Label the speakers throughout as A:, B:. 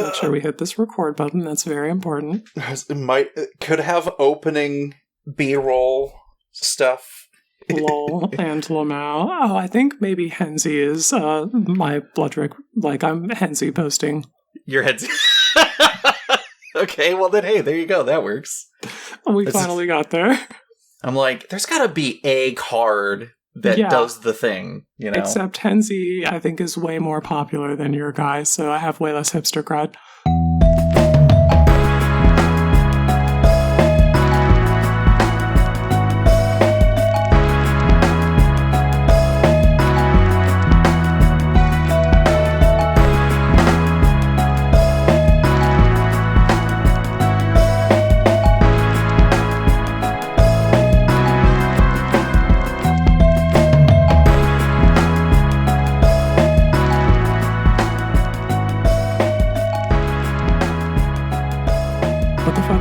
A: Make sure we hit this record button. That's very important.
B: It could have opening B-roll stuff.
A: Lol and Lamau. Oh, I think maybe Hensi is my Bloodrick. Like, I'm Hensi posting.
B: Your Hensi. Okay, well then, hey, there you go. That works.
A: We finally got there.
B: I'm like, there's gotta be a card that does the thing, you know?
A: Except Hensi, I think, is way more popular than your guy, so I have way less hipster cred.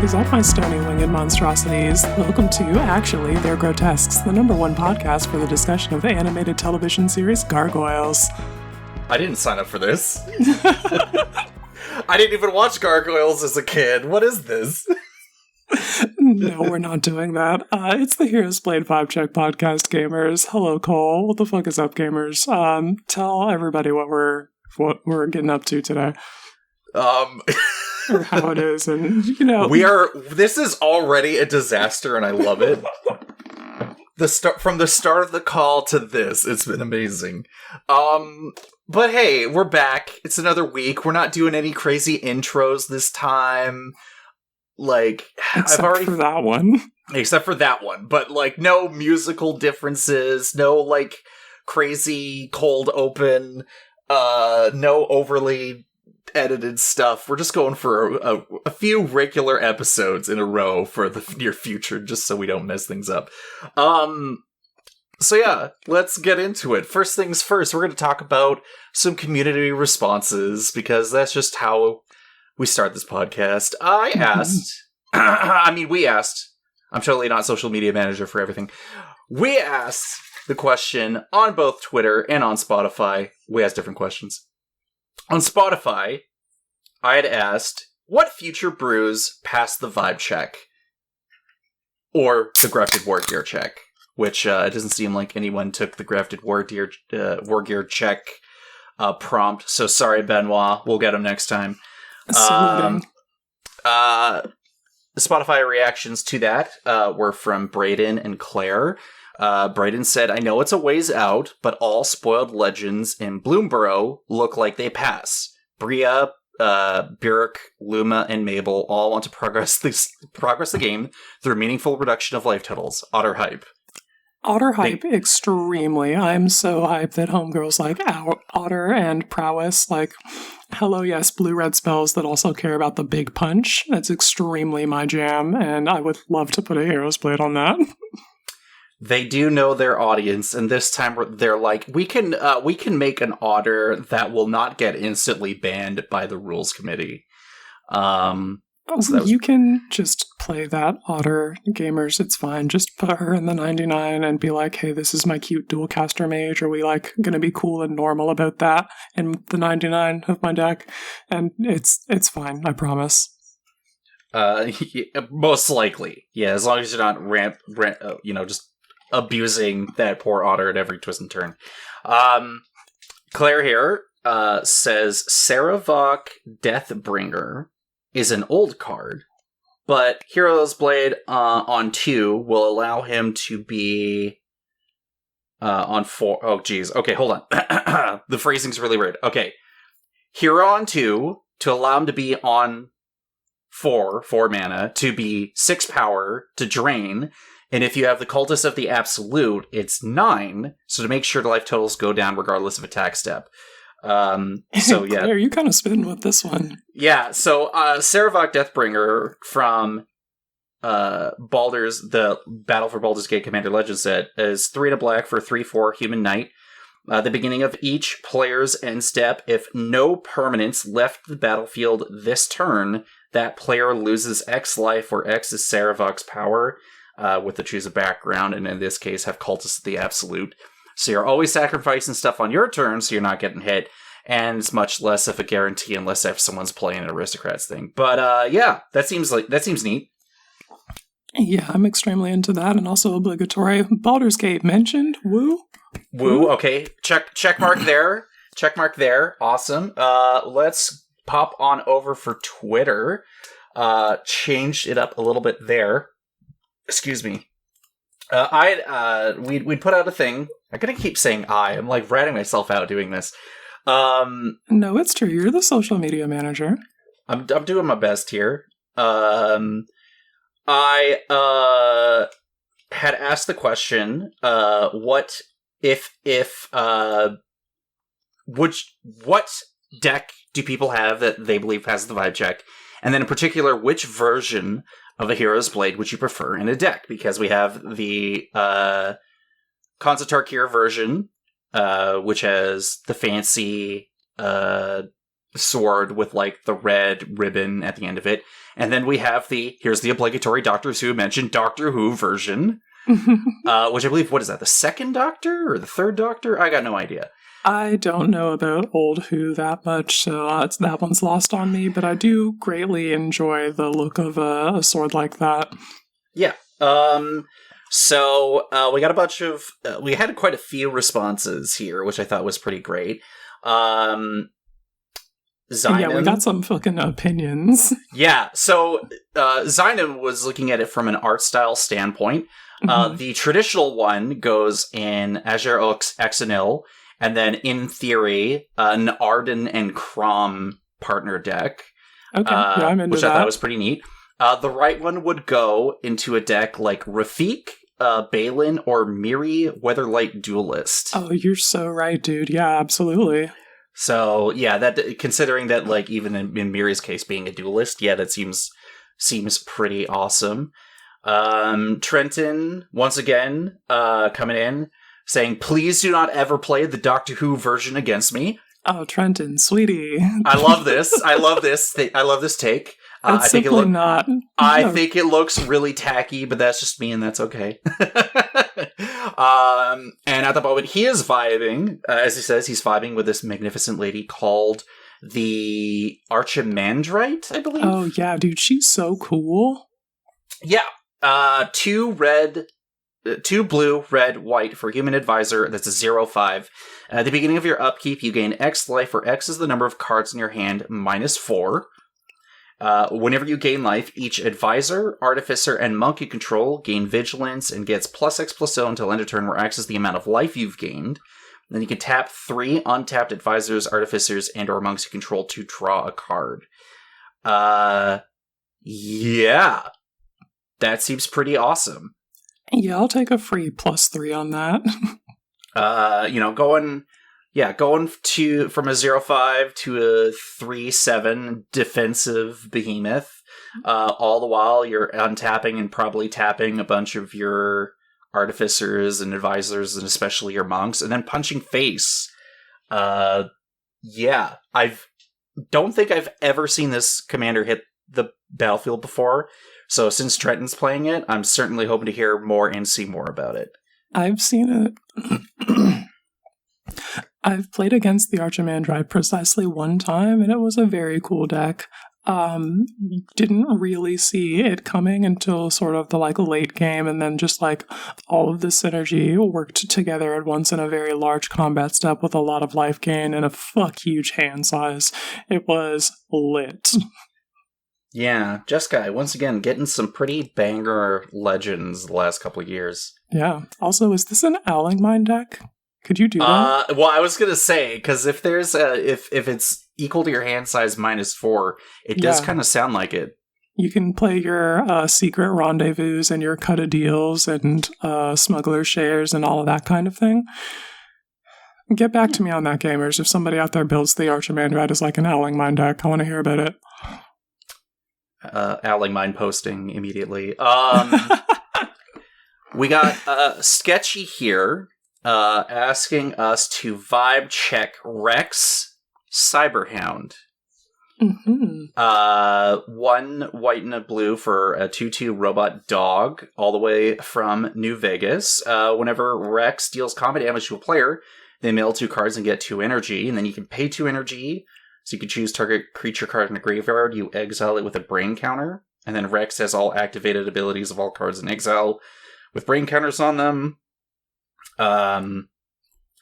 A: Is up, my stony winged monstrosities? Welcome to Actually They're Grotesques, the #1 podcast for the discussion of the animated television series Gargoyles.
B: I didn't sign up for this. I didn't even watch Gargoyles as a kid. What is this?
A: No, we're not doing that. It's the Heroes Blade 5 Check podcast, gamers. Hello, Cole. What the fuck is up, gamers? Tell everybody what we're getting up to today. Or how it is, and
B: this is already a disaster and I love it. From the start of the call to this, it's been amazing. But hey, we're back. It's another week. We're not doing any crazy intros this time. Like,
A: except for that one.
B: Except for that one. But like, no musical differences, no like crazy cold open, no overly edited stuff. We're just going for a few regular episodes in a row for the near future, just so we don't mess things up. So yeah, let's get into it. First things first, we're going to talk about some community responses, because that's just how we start this podcast. We asked. I'm totally not social media manager for everything. We asked the question on both Twitter and on Spotify. We asked different questions. On Spotify, I had asked, what future brews passed the vibe check? Or the Grafted War Gear check, which it doesn't seem like anyone took the Grafted War Gear check prompt, so sorry, Benoit. We'll get him next time. The Spotify reactions to that were from Brayden and Claire. Brayden said, I know it's a ways out, but all spoiled legends in Bloomborough look like they pass. Bria, Burek, Luma, and Mabel all want to progress the game through meaningful reduction of life totals. Otter hype.
A: Otter hype, extremely. I'm so hyped that homegirls like Otter and Prowess, like, hello, yes, blue-red spells that also care about the big punch. That's extremely my jam, and I would love to put a Hero's Blade on that.
B: They do know their audience, and this time they're like, we can make an otter that will not get instantly banned by the rules committee.
A: You can just play that otter, gamers. It's fine. Just put her in the 99 and be like, hey, this is my cute dual caster mage. Are we like gonna be cool and normal about that in the 99 of my deck? And it's fine. I promise.
B: Most likely, yeah. As long as you're not just abusing that poor otter at every twist and turn. Claire here says Saravok Deathbringer is an old card, but Hero's Blade on 2 will allow him to be on 4. Oh, geez. Okay, hold on. The phrasing's really weird. Okay. Hero on 2 to allow him to be on 4 mana, to be 6 power, to drain. And if you have the Cultist of the Absolute, it's 9, so to make sure the life totals go down regardless of attack step. So yeah.
A: Claire, you kind of spin with this one.
B: Yeah, so Saravok Deathbringer from Baldur's, the Battle for Baldur's Gate Commander Legend set, is 3 to black for 3/4 Human Knight. The beginning of each player's end step, if no permanents left the battlefield this turn, that player loses X life, where X is Saravok's power. With the choose a background, and in this case have Cultist of the Absolute. So you're always sacrificing stuff on your turn, so you're not getting hit. and much less of a guarantee unless if someone's playing an aristocrats thing. But yeah, that seems neat.
A: Yeah, I'm extremely into that, and also obligatory. Baldur's Gate mentioned. Woo.
B: Okay, check mark there. Check mark there. Awesome. Let's pop on over for Twitter. Changed it up a little bit there. Excuse me. We'd put out a thing. I'm gonna keep saying I'm like ratting myself out doing this.
A: No, it's true. You're the social media manager.
B: I'm doing my best here. I had asked the question, what deck do people have that they believe has the vibe check? And then in particular, which version of a Hero's Blade would you prefer in a deck? Because we have the Konzatarkir version, which has the fancy sword with like the red ribbon at the end of it. And then we have here's the obligatory Doctor Who version, which I believe, what is that, the second Doctor or the third Doctor? I got no idea.
A: I don't know about old Who that much, so that one's lost on me, but I do greatly enjoy the look of a sword like that.
B: Yeah. So we got a bunch of... we had quite a few responses here, which I thought was pretty great. Zynon,
A: yeah, we got some fucking opinions.
B: Yeah, so Zynon was looking at it from an art style standpoint. The traditional one goes in Azure Exenil, and then in theory, an Arden and Crom partner deck.
A: Okay, yeah, I'm into
B: which
A: that.
B: I thought was pretty neat. The right one would go into a deck like Rafik, Balin, or Miri Weatherlight Duelist.
A: Oh, you're so right, dude. Yeah, absolutely.
B: So, yeah, that considering that, like, even in Miri's case being a duelist, yeah, that seems pretty awesome. Trenton, once again, coming in, saying, please do not ever play the Doctor Who version against me.
A: Oh, Trenton, sweetie.
B: I love this. I love this take.
A: It's simply not.
B: I think it looks really tacky, but that's just me, and that's okay. And at the moment, he is vibing. As he says, he's vibing with this magnificent lady called the Archimandrite, I believe.
A: Oh, yeah, dude, she's so cool.
B: Yeah. 2 blue, red, white for human advisor. That's a 0/5. At the beginning of your upkeep, you gain X life, where X is the number of cards in your hand -4. Whenever you gain life, each advisor, artificer, and monk you control gain vigilance and gets +X/+0 until end of turn, where X is the amount of life you've gained. Then you can tap 3 untapped advisors, artificers, and or monks you control to draw a card. Yeah. That seems pretty awesome.
A: Yeah, I'll take a free +3 on that.
B: Going from a 0/5 to a 3/7 defensive behemoth. All the while you're untapping and probably tapping a bunch of your artificers and advisors, and especially your monks, and then punching face. Yeah, don't think I've ever seen this commander hit the battlefield before. So since Trenton's playing it, I'm certainly hoping to hear more and see more about it.
A: I've seen it. I've played against the Archimandrite precisely one time, and it was a very cool deck. Didn't really see it coming until sort of the late game, and then just all of the synergy worked together at once in a very large combat step with a lot of life gain and a huge hand size. It was lit.
B: Yeah, Jeskai, once again, getting some pretty banger legends the last couple of years.
A: Yeah. Also, is this an Owling Mine deck? Could you do that?
B: Well, I was gonna say, because if there's if it's equal to your hand size -4, it does kind of sound like it.
A: You can play your secret rendezvous and your cut of deals and smuggler shares and all of that kind of thing. Get back to me on that, gamers. If somebody out there builds the Archimandrite as like an Owling Mine deck, I want to hear about it.
B: Owling Mine posting immediately. We got Sketchy here. Asking us to vibe check Rex Cyberhound.
A: Mm-hmm.
B: 1 white and a blue for a 2/2 robot dog, all the way from New Vegas. Whenever Rex deals combat damage to a player, They mill 2 cards and get 2 energy, and then you can pay 2 energy. So you can choose target creature card in the graveyard. You exile it with a brain counter. And then Rex has all activated abilities of all cards in exile with brain counters on them.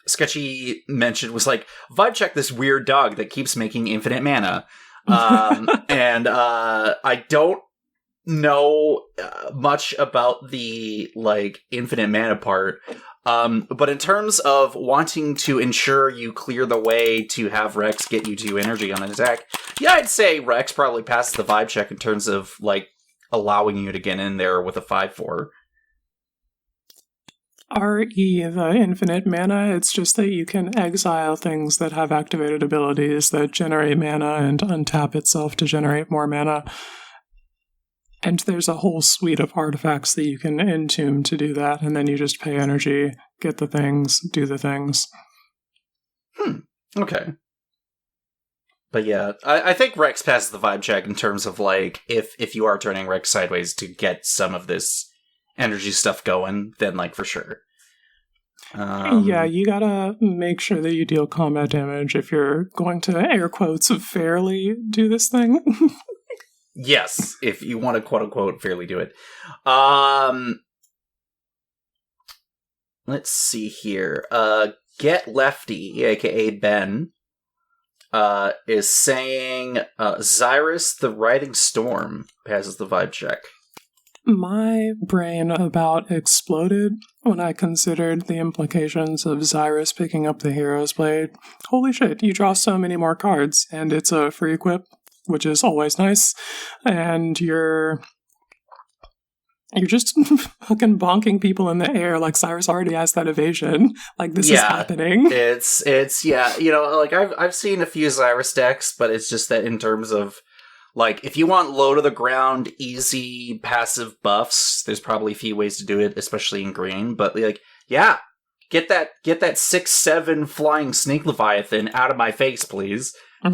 B: Sketchy mentioned was like, vibe check this weird dog that keeps making infinite mana. And I don't know much about the like infinite mana part. But in terms of wanting to ensure you clear the way to have Rex get you 2 energy on an attack, yeah, I'd say Rex probably passes the vibe check in terms of like allowing you to get in there with a 5/4.
A: RE, the infinite mana, it's just that you can exile things that have activated abilities that generate mana and untap itself to generate more mana. And there's a whole suite of artifacts that you can entomb to do that, and then you just pay energy, get the things, do the things.
B: Okay. But yeah, I think Rex passes the vibe check in terms of like, if you are turning Rex sideways to get some of this energy stuff going, then like for sure.
A: Yeah, you gotta make sure that you deal combat damage if you're going to, air quotes, fairly do this thing.
B: Yes, if you want to quote-unquote fairly do it. Let's see here. Get Lefty, aka Ben, is saying Xyrus the Riding Storm passes the vibe check.
A: My brain about exploded when I considered the implications of Xyrus picking up the Hero's Blade. Holy shit, you draw so many more cards, and it's a free equip, which is always nice, and you're just fucking bonking people in the air like Cyrus already has that evasion. Like, this is happening.
B: It's yeah, you know, like I've seen a few Xyrus decks, but it's just that in terms of like, if you want low to the ground, easy, passive buffs, there's probably a few ways to do it, especially in green. But like, yeah, get that 6/7 flying snake leviathan out of my face, please. Mm-hmm.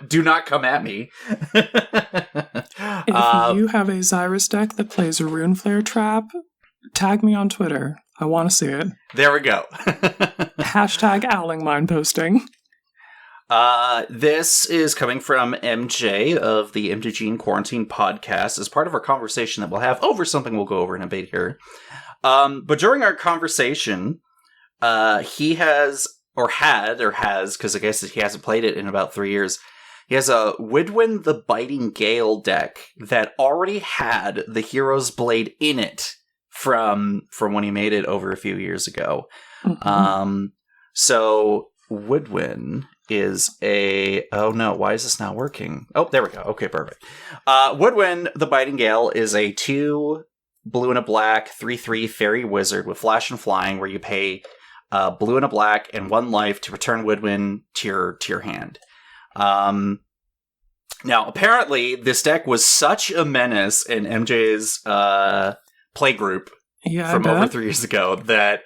B: Do not come at me.
A: If you have a Xyrus deck that plays a Rune Flare Trap, tag me on Twitter. I want to see it.
B: There we go.
A: Hashtag Owling Mind posting.
B: This is coming from MJ of the MTG in Quarantine podcast as part of our conversation that we'll have over something we'll go over in a bit here. But during our conversation, he has, because I guess he hasn't played it in about 3 years, he has a Widwin the Biting Gale deck that already had the Hero's Blade in it from when he made it over a few years ago. Mm-hmm. So Widwin is a... Oh no, why is this not working? Oh, there we go. Okay, perfect. Widwin the Biting Gale is a 2 blue and a black 3/3 fairy wizard with flash and flying where you pay blue and a black and 1 life to return Widwin to your hand. Now, apparently, this deck was such a menace in MJ's play group from over 3 years ago that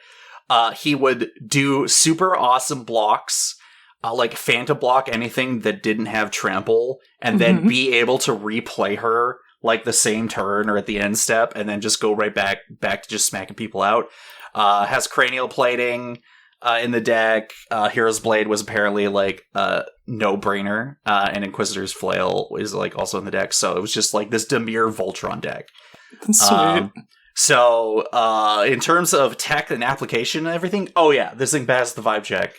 B: he would do super awesome blocks, like Phantom block anything that didn't have trample, and then be able to replay her like the same turn or at the end step, and then just go right back to just smacking people out. Has cranial plating in the deck. Hero's Blade was apparently like no-brainer, and Inquisitor's Flail is like also in the deck. So it was just like this Dimir Voltron deck.
A: Sweet.
B: So in terms of tech and application and everything, oh yeah, this thing passed the vibe check.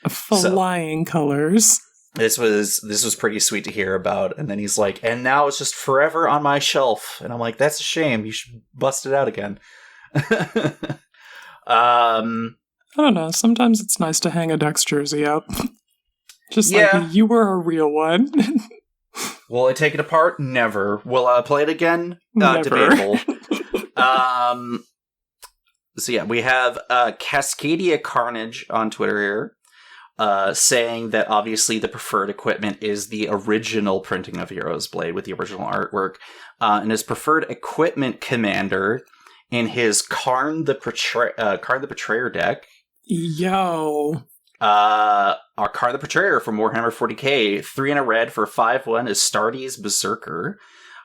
A: Flying colors.
B: This was pretty sweet to hear about. And then he's like, and now it's just forever on my shelf. And I'm like, that's a shame. You should bust it out again.
A: I don't know. Sometimes it's nice to hang a Dex jersey up. Just like, you were a real one.
B: Will I take it apart? Never. Will I play it again?
A: Never.
B: Debatable. So yeah, we have Cascadia Carnage on Twitter here. Saying that obviously the preferred equipment is the original printing of Hero's Blade with the original artwork, and his preferred equipment commander in his Karn the Betrayer deck.
A: Yo.
B: Our Karn the Betrayer from Warhammer 40k, 3 and a red for 5/1 is Astartes Berserker.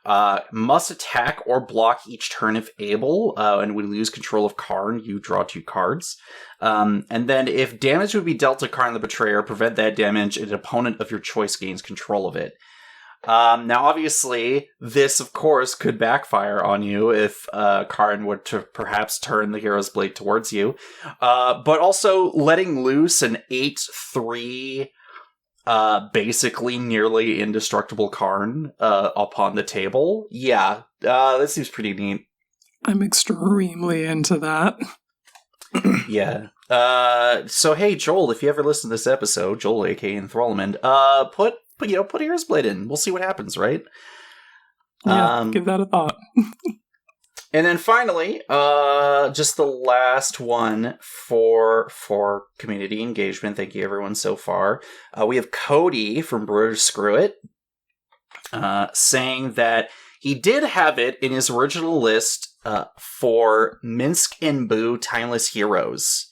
B: Must attack or block each turn if able, and when you lose control of Karn, you draw 2 cards. And then if damage would be dealt to Karn the Betrayer, prevent that damage, and an opponent of your choice gains control of it. Now, obviously, this, of course, could backfire on you if Karn were to perhaps turn the Hero's Blade towards you. But also, letting loose an 8/3... basically nearly indestructible Karn upon the table. Yeah, that seems pretty neat.
A: I'm extremely into that.
B: Yeah. So hey, Joel, if you ever listen to this episode, Joel, aka Enthrallment, put Hero's Blade in. We'll see what happens, right?
A: Yeah, give that a thought.
B: And then finally, just the last one for community engagement. Thank you, everyone, so far. We have Cody from Brewer Screw It saying that he did have it in his original list for Minsk and Boo Timeless Heroes,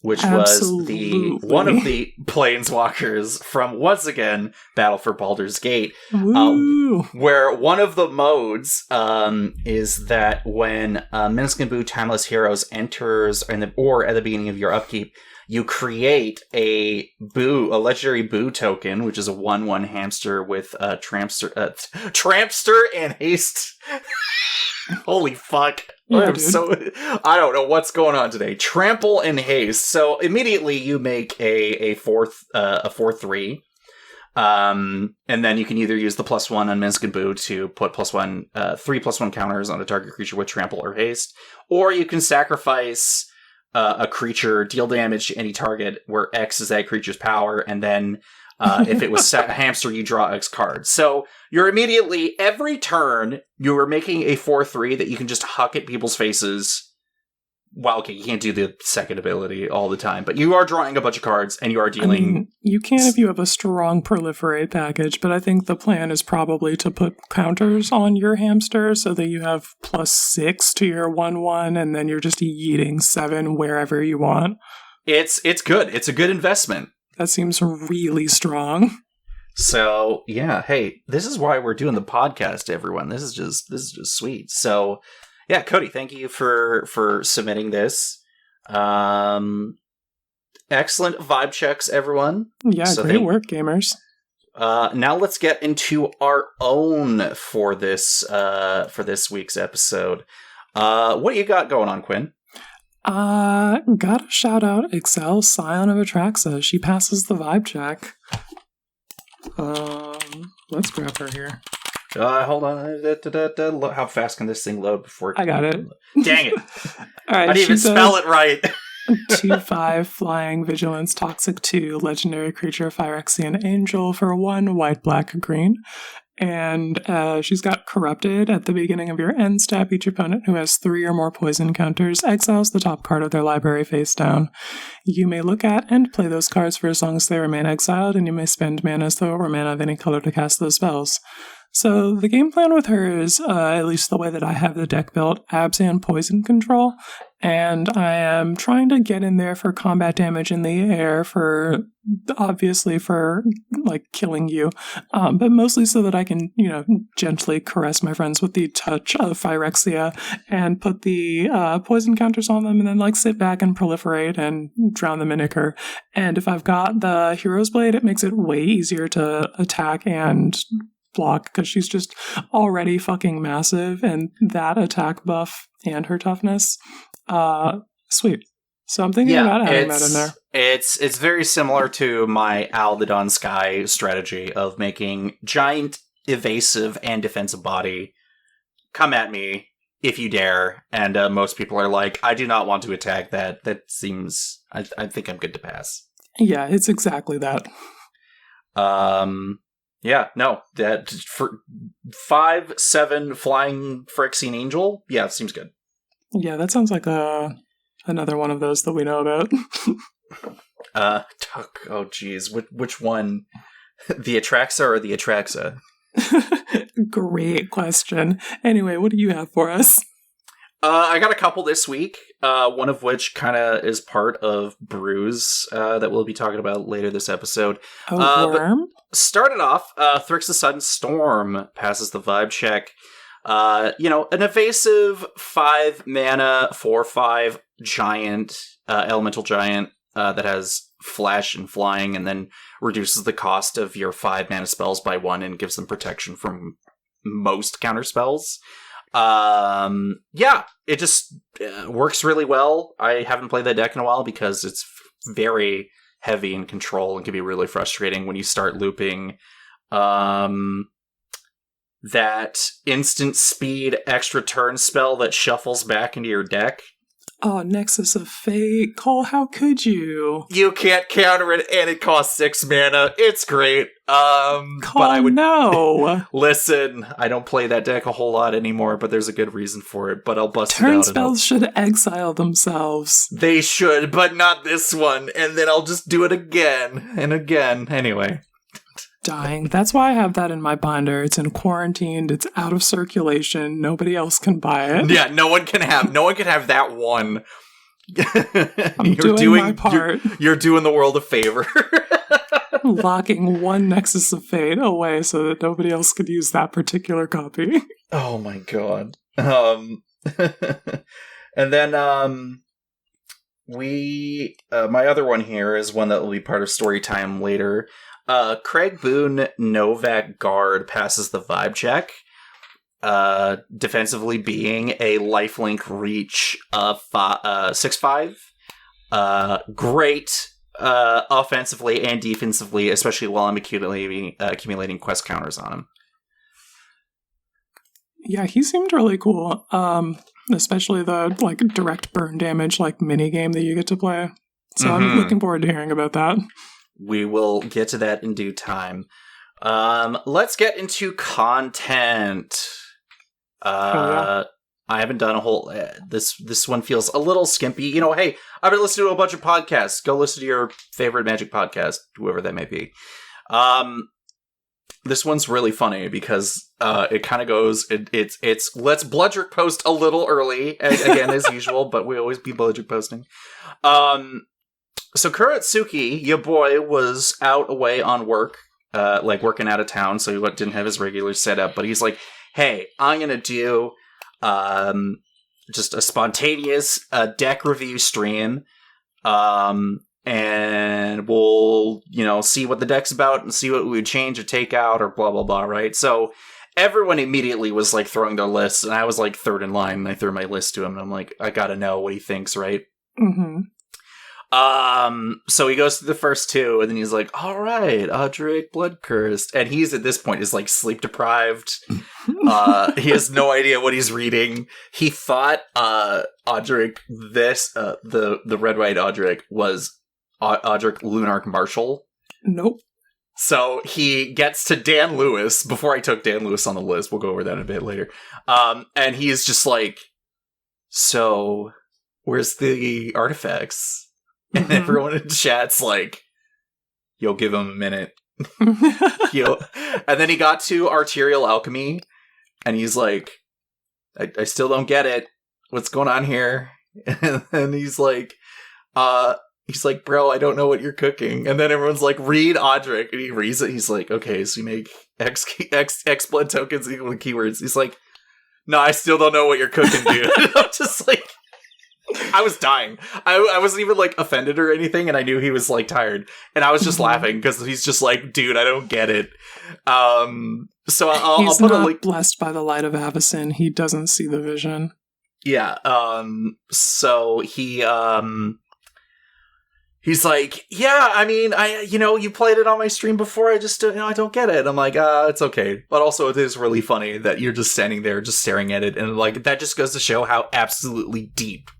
B: which
A: Absolutely.
B: was one of the planeswalkers from, once again, Battle for Baldur's Gate, where one of the modes is that when Minsk and Boo Timeless Heroes enters or at the beginning of your upkeep, you create a legendary Boo token, which is a 1/1 hamster with Trampster and haste. Holy fuck.
A: Yeah,
B: I don't know what's going on today. Trample and haste. So immediately you make a 4/3. And then you can either use the +1 on Minsk and Boo to put +1, 3+1 counters on a target creature with trample or haste. Or you can sacrifice a creature, deal damage to any target where X is that creature's power, and then if it was a hamster, you draw X cards. So you're immediately, every turn, you are making a 4/3 that you can just huck at people's faces. Well, okay, you can't do the second ability all the time, but you are drawing a bunch of cards, and you are dealing...
A: I mean, you can if you have a strong proliferate package, but I think the plan is probably to put counters on your hamster so that you have +6 to your 1/1, and then you're just yeeting 7 wherever you want.
B: It's good. It's a good investment.
A: That seems really strong.
B: So, yeah, hey, this is why we're doing the podcast, everyone. This is just sweet. So, yeah, Cody, thank you for submitting this. Excellent vibe checks, everyone.
A: Yeah, so great work, gamers.
B: Now let's get into our own for this week's episode. What you got going on, Quinn?
A: Gotta shout out Excel, Scion of Atraxa. She passes the vibe check. Let's grab her here.
B: Hold on. How fast can this thing load before...
A: I got it.
B: Dang it.
A: All right,
B: I didn't even spell it right.
A: 2/5 flying vigilance toxic 2 legendary creature Phyrexian angel for 1 white black green. And she's got corrupted. At the beginning of your end step, each opponent who has 3 or more poison counters exiles the top card of their library face down. You may look at and play those cards for as long as they remain exiled, and you may spend mana as though it were mana of any color to cast those spells. So the game plan with her is, at least the way that I have the deck built, abs and poison control. And I am trying to get in there for combat damage in the air obviously for, like, killing you. But mostly so that I can, gently caress my friends with the touch of Phyrexia and put the poison counters on them and then, like, sit back and proliferate and drown them in ichor. And if I've got the Hero's Blade, it makes it way easier to attack and block because she's just already fucking massive, and that attack buff and her toughness, sweet. So I'm thinking about adding that in there.
B: It's very similar to my Aldadon Sky strategy of making giant, evasive, and defensive body come at me if you dare, and most people are like, I do not want to attack that. That seems... I think I'm good to pass.
A: Yeah, it's exactly that.
B: Yeah, no, that for 5/7 flying Phyrexian angel, yeah, it seems good.
A: Yeah, that sounds like another one of those that we know about.
B: Oh geez, which one? The Atraxa or the Atraxa?
A: Great question. Anyway, what do you have for us?
B: I got a couple this week. one of which kind of is part of Brews that we'll be talking about later this episode.
A: Worm?
B: Started off, Thrix's Sudden Storm passes the vibe check. An evasive 5 mana, 4/5 giant, elemental giant that has flash and flying, and then reduces the cost of your 5 mana spells by 1 and gives them protection from most counter spells. It just works really well. I haven't played that deck in a while because it's very heavy in control and can be really frustrating when you start looping that instant speed extra turn spell that shuffles back into your deck.
A: Oh, Nexus of Fate. Cole, how could you?
B: You can't counter it, and it costs 6 mana. It's great.
A: Cole,
B: but I would
A: no.
B: Listen, I don't play that deck a whole lot anymore, but there's a good reason for it. But I'll bust it out.
A: Turn spells should exile themselves.
B: They should, but not this one. And then I'll just do it again and again. Anyway.
A: Dying. That's why I have that in my binder. It's in quarantined. It's out of circulation. Nobody else can buy it.
B: Yeah, no one can have that one.
A: I'm doing my part.
B: You're doing the world a favor.
A: Locking one Nexus of Fate away so that nobody else could use that particular copy.
B: Oh my god. And then my other one here is one that will be part of story time later. Craig Boone Novak Guard passes the vibe check. Defensively being a lifelink reach 6/5. Great offensively and defensively, especially while I'm accumulating quest counters on him.
A: Yeah, he seemed really cool. Especially the direct burn damage mini game that you get to play. So I'm looking forward to hearing about that.
B: We will get to that in due time. Let's get into content. I haven't done a whole... This one feels a little skimpy. Hey, I've been listening to a bunch of podcasts. Go listen to your favorite Magic podcast, whoever that may be. This one's really funny because it kind of goes... It's let's Bludrick post a little early, again, as usual, but we always be Bludrick posting. So Kuratsuki, your boy, was out away on work, working out of town, so he didn't have his regular setup, but he's like, hey, I'm going to do just a spontaneous deck review stream, and we'll, see what the deck's about and see what we would change or take out or blah, blah, blah, right? So everyone immediately was, throwing their lists, and I was, third in line, and I threw my list to him, and I'm like, I gotta know what he thinks, right?
A: Mm-hmm.
B: So he goes through the first two, and then he's like, all right, Audric Blood Cursed. And he's, at this point, is sleep deprived. He has no idea what he's reading. He thought, Audric, the red-white Audric was Audric Lunarch Marshall.
A: Nope.
B: So he gets to Dan Lewis, before I took Dan Lewis on the list, we'll go over that a bit later. And he's just like, so, where's the artifacts? And everyone in chat's like, you'll give him a minute. And then he got to Arterial Alchemy, and he's like, I still don't get it. What's going on here? And he's like, bro, I don't know what you're cooking. And then everyone's like, read Audric. And he reads it. He's like, okay, so you make X blood tokens equal to keywords. He's like, no, I still don't know what you're cooking, dude. And I'm just like, I was dying. I wasn't even offended or anything, and I knew he was tired, and I was just laughing because he's just like, dude, I don't get it. So I'll put a link.
A: Blessed by the light of Avacyn, he doesn't see the vision.
B: Yeah. So he's like, yeah, I mean, you played it on my stream before. I just, I don't get it. I'm like, it's okay. But also, it is really funny that you're just standing there, just staring at it, and that just goes to show how absolutely deep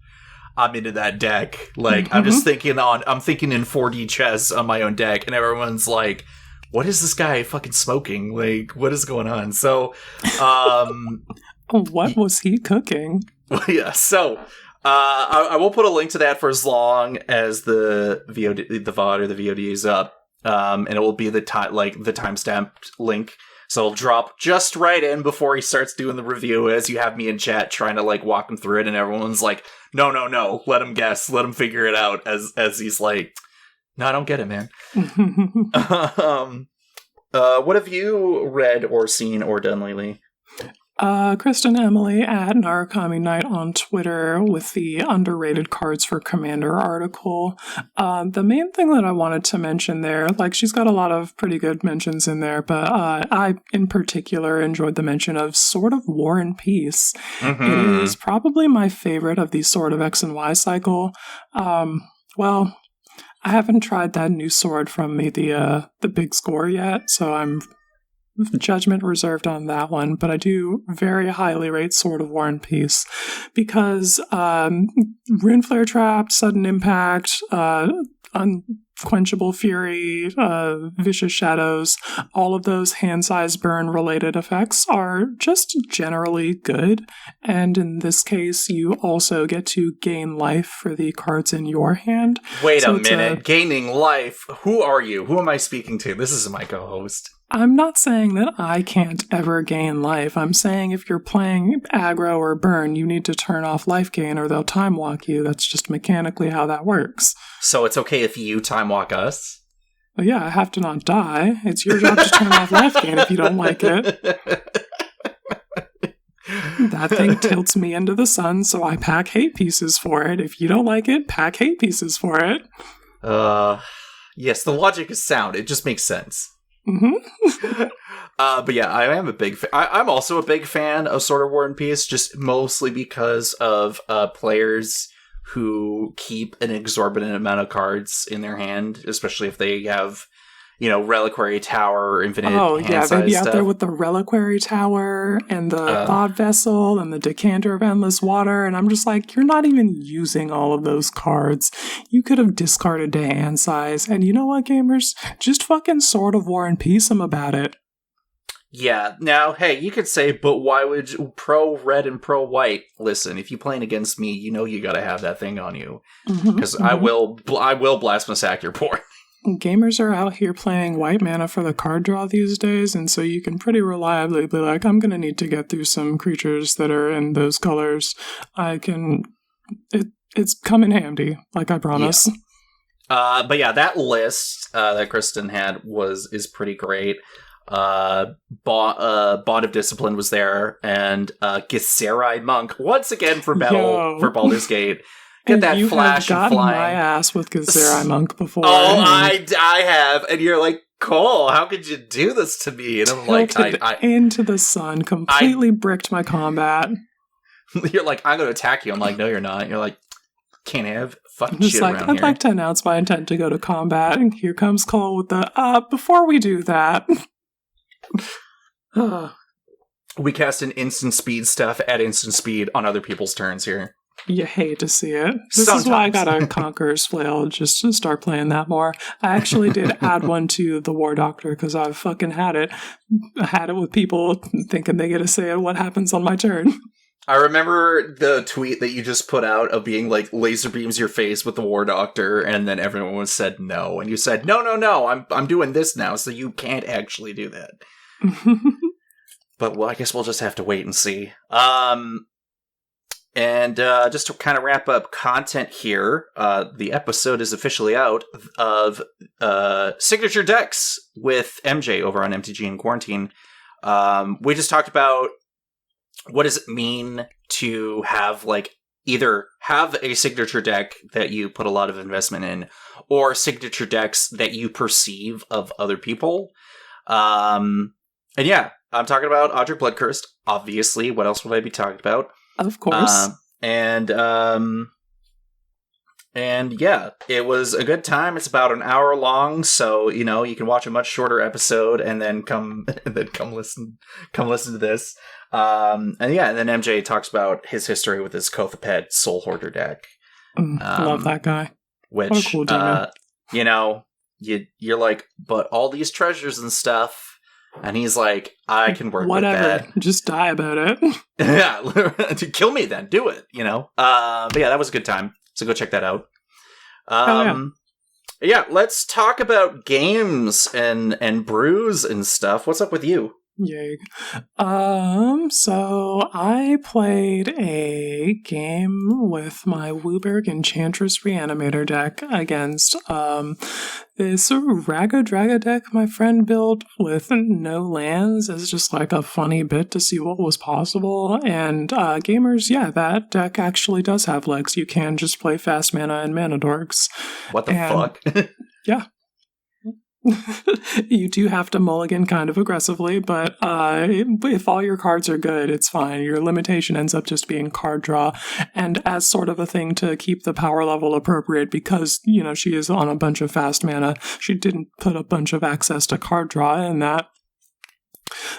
B: I'm into that deck. I'm just thinking I'm thinking in 4D chess on my own deck, and everyone's like, what is this guy fucking smoking? What is going on? So,
A: what was he cooking?
B: Yeah, so, I will put a link to that for as long as the VOD or the VOD is up. and it will be the timestamp link. So it'll drop just right in before he starts doing the review, as you have me in chat trying to like walk him through it, and everyone's like, no, let him guess, let him figure it out, as he's like, no, I don't get it, man. What have you read or seen or done lately?
A: Kristen Emily at Narukami Night on Twitter with the underrated cards for Commander article. The main thing that I wanted to mention there, like she's got a lot of pretty good mentions in there, but I in particular enjoyed the mention of Sword of War and Peace. Mm-hmm. It is probably my favorite of the Sword of X and Y cycle. Well, I haven't tried that new sword from the big score yet, so I'm judgment reserved on that one, but I do very highly rate Sword of War and Peace because Rune Flare Trap, Sudden Impact, Unquenchable Fury, Vicious Shadows, all of those hand-size burn related effects are just generally good, and in this case you also get to gain life for the cards in your hand.
B: Wait a minute, gaining life? Who are you? Who am I speaking to? This is my co-host.
A: I'm not saying that I can't ever gain life. I'm saying if you're playing aggro or burn, you need to turn off life gain or they'll time walk you. That's just mechanically how that works.
B: So it's okay if you time walk us?
A: Well, yeah, I have to not die. It's your job to turn off life gain if you don't like it. That thing tilts me into the sun, so I pack hate pieces for it. If you don't like it, pack hate pieces for it.
B: Yes, the logic is sound. It just makes sense.
A: Mm-hmm.
B: But yeah, I am a big I'm also a big fan of Sword of War and Peace, just mostly because of players who keep an exorbitant amount of cards in their hand, especially if they have, Reliquary Tower or Infinite hand-size
A: they'd be
B: stuff.
A: out there with the Reliquary Tower and the Thought Vessel and the Decanter of Endless Water, and I'm just like, you're not even using all of those cards. You could have discarded to hand size, and you know what, gamers? Just fucking Sword of War and Peace them about it.
B: Yeah, now, hey, you could say, but why would pro red and pro white? Listen, if you're playing against me, you gotta have that thing on you. Because I will blast massacre your board.
A: Gamers are out here playing white mana for the card draw these days, and so you can pretty reliably be like, I'm going to need to get through some creatures that are in those colors. It's come in handy, like I promise.
B: Yeah. But yeah, that list that Kristen had is pretty great. Bond of Discipline was there, and Githzerai Monk, once again for Baldur's Gate. Get that flash and flying.
A: My ass with Githzerai Monk before.
B: Oh, I have, and you're like, Cole, how could you do this to me? And I'm like, I
A: into the sun, completely bricked my combat.
B: You're like, I'm going to attack you. I'm like, no, you're not. You're like, can't have fucking
A: shit
B: around here.
A: I'd like to announce my intent to go to combat, and here comes Cole with the, before we do that.
B: We cast an instant speed stuff at instant speed on other people's turns here.
A: You hate to see it. This is why I got a Conqueror's Flail, just to start playing that more. I actually did add one to the War Doctor because I've fucking had it. I had it with people thinking they get to say what happens on my turn.
B: I remember the tweet that you just put out of being like, laser beams your face with the War Doctor, and then everyone said no. And you said, no, I'm doing this now, so you can't actually do that. But well, I guess we'll just have to wait and see. And just to kind of wrap up content here, the episode is officially out of Signature Decks with MJ over on MTG in Quarantine. We just talked about what does it mean to have, like, either have a signature deck that you put a lot of investment in, or signature decks that you perceive of other people. And yeah, I'm talking about Audric Bloodcurse, obviously. What else would I be talking about?
A: Of course.
B: And yeah, it was a good time. It's about an hour long, so you can watch a much shorter episode and then come listen to this. And then MJ talks about his history with his Kothapet Soul Hoarder deck.
A: Love that guy.
B: Which
A: what a cool demon.
B: You're like, but all these treasures and stuff. And he's like, I can work with that.
A: Just die about it.
B: Yeah, kill me then. Do it, But yeah, that was a good time. So go check that out.
A: Yeah.
B: Yeah, let's talk about games and brews and stuff. What's up with you?
A: Yay. So I played a game with my Wooburg Enchantress Reanimator deck against, this Raga Draga deck my friend built with no lands as just like a funny bit to see what was possible. And, gamers, yeah, that deck actually does have legs. You can just play fast mana and mana dorks.
B: What the fuck?
A: Yeah. You do have to mulligan kind of aggressively, but if all your cards are good, it's fine. Your limitation ends up just being card draw, and as sort of a thing to keep the power level appropriate, because, you know, she is on a bunch of fast mana, she didn't put a bunch of access to card draw in that.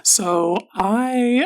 A: So I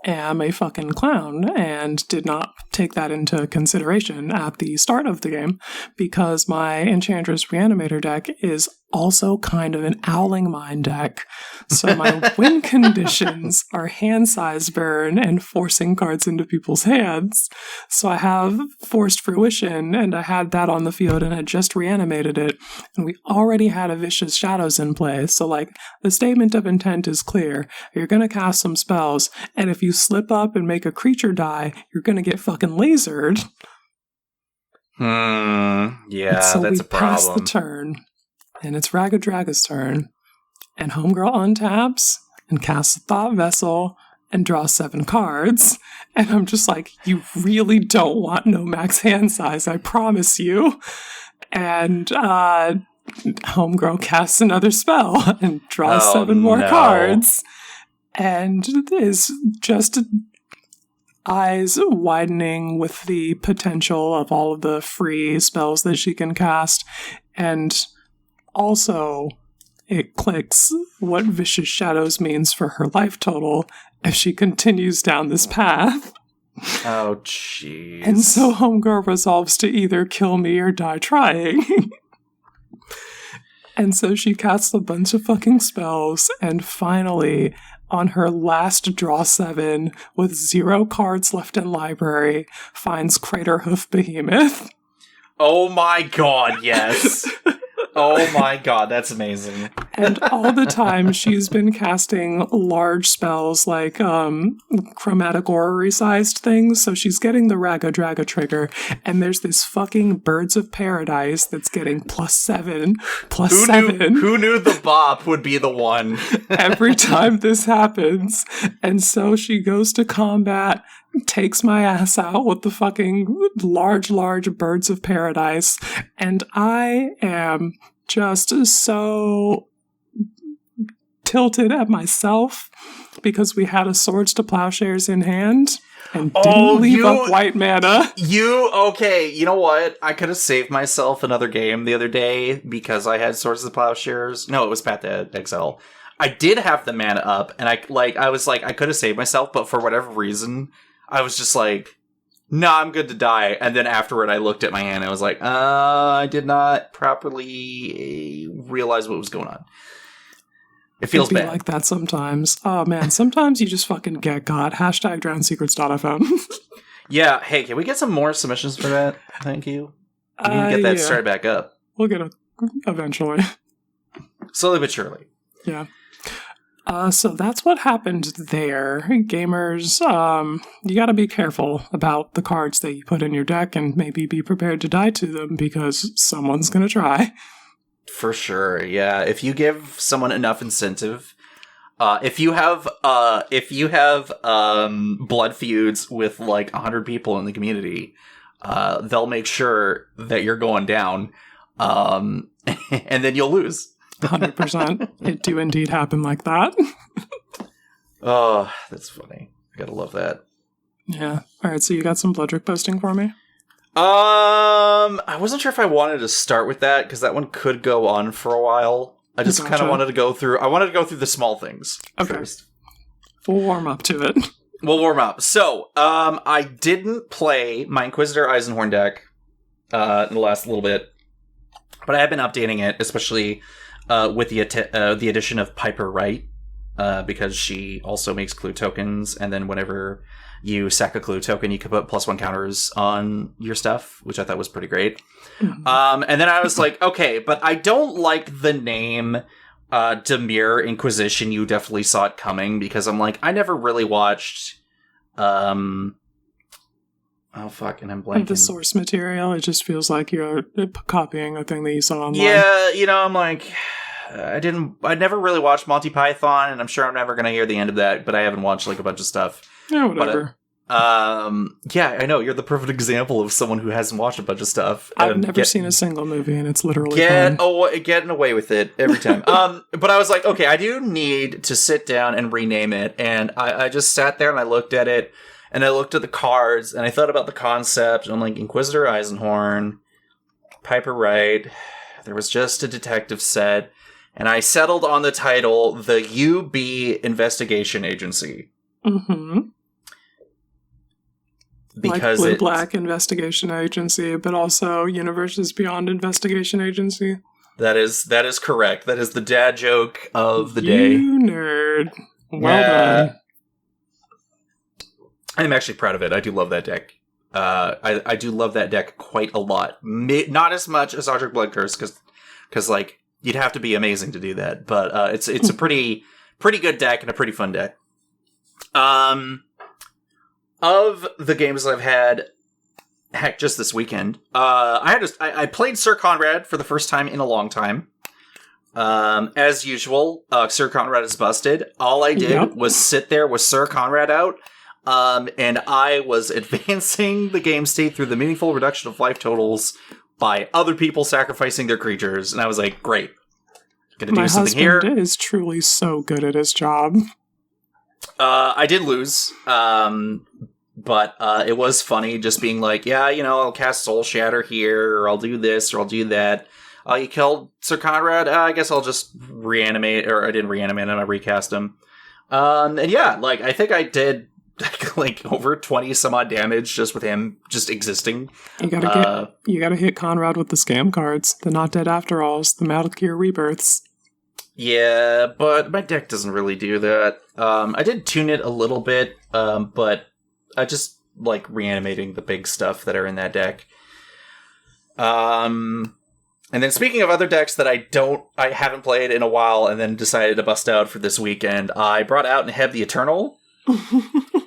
A: am a fucking clown and did not take that into consideration at the start of the game, because my Enchantress Reanimator deck is also kind of an Owling Mine deck. So my win conditions are hand size burn and forcing cards into people's hands. So I have Forced Fruition, and I had that on the field and I just reanimated it, and we already had a Vicious Shadows in play. So like, the statement of intent is clear. You're gonna cast some spells, and if you slip up and make a creature die, you're gonna get fucking lasered.
B: Yeah,
A: so
B: that's a problem.
A: Pass the turn, and it's Raga Draga's turn, and Homegirl untaps and casts a Thought Vessel and draws 7 cards, and I'm just like, you really don't want no max hand size, I promise you. And Homegirl casts another spell and draws 7 more cards, and is just eyes widening with the potential of all of the free spells that she can cast. And also, it clicks what Vicious Shadows means for her life total if she continues down this path.
B: Oh, jeez.
A: And so Homegirl resolves to either kill me or die trying. And so she casts a bunch of fucking spells, and finally, on her last draw 7, with 0 cards left in library, finds Craterhoof Behemoth.
B: Oh my god, yes. Oh my god, that's amazing.
A: And all the time she's been casting large spells like chromatic orrery-sized things, so she's getting the Raga Draga trigger, and there's this fucking Birds of Paradise that's getting +7, +7.
B: Who knew the bop would be the one?
A: Every time this happens. And so she goes to combat, takes my ass out with the fucking large Birds of Paradise, and I am just so tilted at myself because we had a Swords to Plowshares in hand and didn't leave up white mana.
B: Okay, you know what? I could have saved myself another game the other day because I had Swords to Plowshares. No, it was Path to Exile. I did have the mana up, and I was like, I could have saved myself, but for whatever reason, I was just like, nah, I'm good to die. And then afterward, I looked at my hand and I was like, I did not properly realize what was going on. It feels bad.
A: Like that sometimes. Oh man, sometimes you just fucking get God. #DrownSecrets.fm.
B: Yeah, hey, can we get some more submissions for that? Thank you. We need to get that started back up.
A: We'll get it eventually.
B: Slowly but surely.
A: Yeah. So that's what happened there. Gamers, you gotta be careful about the cards that you put in your deck and maybe be prepared to die to them because someone's gonna try.
B: For sure, yeah. If you give someone enough incentive, if you have blood feuds with like 100 people in the community, they'll make sure that you're going down, and then you'll lose.
A: 100%. It do indeed happen like that.
B: Oh, that's funny. I gotta love that.
A: Yeah. Alright, so you got some Bloodrick posting for me?
B: I wasn't sure if I wanted to start with that, because that one could go on for a while. I just kind of wanted to go through... I wanted to go through the small things first.
A: We'll warm up to it.
B: We'll warm up. So, I didn't play my Inquisitor Eisenhorn deck in the last little bit, but I have been updating it, especially... with the addition of Piper Wright because she also makes clue tokens, and then whenever you sack a clue token, you can put +1 counters on your stuff, which I thought was pretty great. And then I was like, okay, but I don't like the name Demir Inquisition. You definitely saw it coming, because I'm like, I never really watched... oh, fuck, and I'm blanking.
A: The source material, it just feels like you're copying a thing that you saw online.
B: Yeah, I'm like... I never really watched Monty Python, and I'm sure I'm never going to hear the end of that, but I haven't watched, like, a bunch of stuff.
A: Yeah, whatever.
B: Yeah, I know, you're the perfect example of someone who hasn't watched a bunch of stuff.
A: I've never seen a single movie, and it's literally fun.
B: Getting away with it every time. But I was like, okay, I do need to sit down and rename it, and I just sat there and I looked at it, and I looked at the cards, and I thought about the concept, and I'm like, Inquisitor Eisenhorn, Piper Wright, there was just a detective set, and I settled on the title, the UB Investigation Agency.
A: Mm-hmm.
B: Because
A: like Blue-Black Investigation Agency, but also Universes Beyond Investigation Agency.
B: That is correct. That is the dad joke of the day.
A: You nerd. Well done.
B: I'm actually proud of it. I do love that deck. I do love that deck quite a lot. Not as much as Ardric Bloodcurse, because like, you'd have to be amazing to do that, but it's a pretty good deck and a pretty fun deck. Of the games that I've had, heck, just this weekend, I played Sir Conrad for the first time in a long time. As usual, Sir Conrad is busted. All I did was sit there with Sir Conrad out, and I was advancing the game state through the meaningful reduction of life totals by other people sacrificing their creatures, and I was like, great. Gonna do something here.
A: My husband is truly so good at his job.
B: I did lose, but it was funny just being like, yeah, I'll cast Soul Shatter here, or I'll do this, or I'll do that. You killed Sir Conrad? I guess I'll just reanimate, or I didn't reanimate him, I recast him. And yeah, like, I think I did like over 20 some odd damage just with him just existing.
A: You gotta hit Conrad with the scam cards, the Not Dead After Alls, the Metal Gear Rebirths.
B: Yeah, but my deck doesn't really do that. I did tune it a little bit, but I just like reanimating the big stuff that are in that deck. And then speaking of other decks that I haven't played in a while and then decided to bust out for this weekend, I brought out Neheb the Eternal.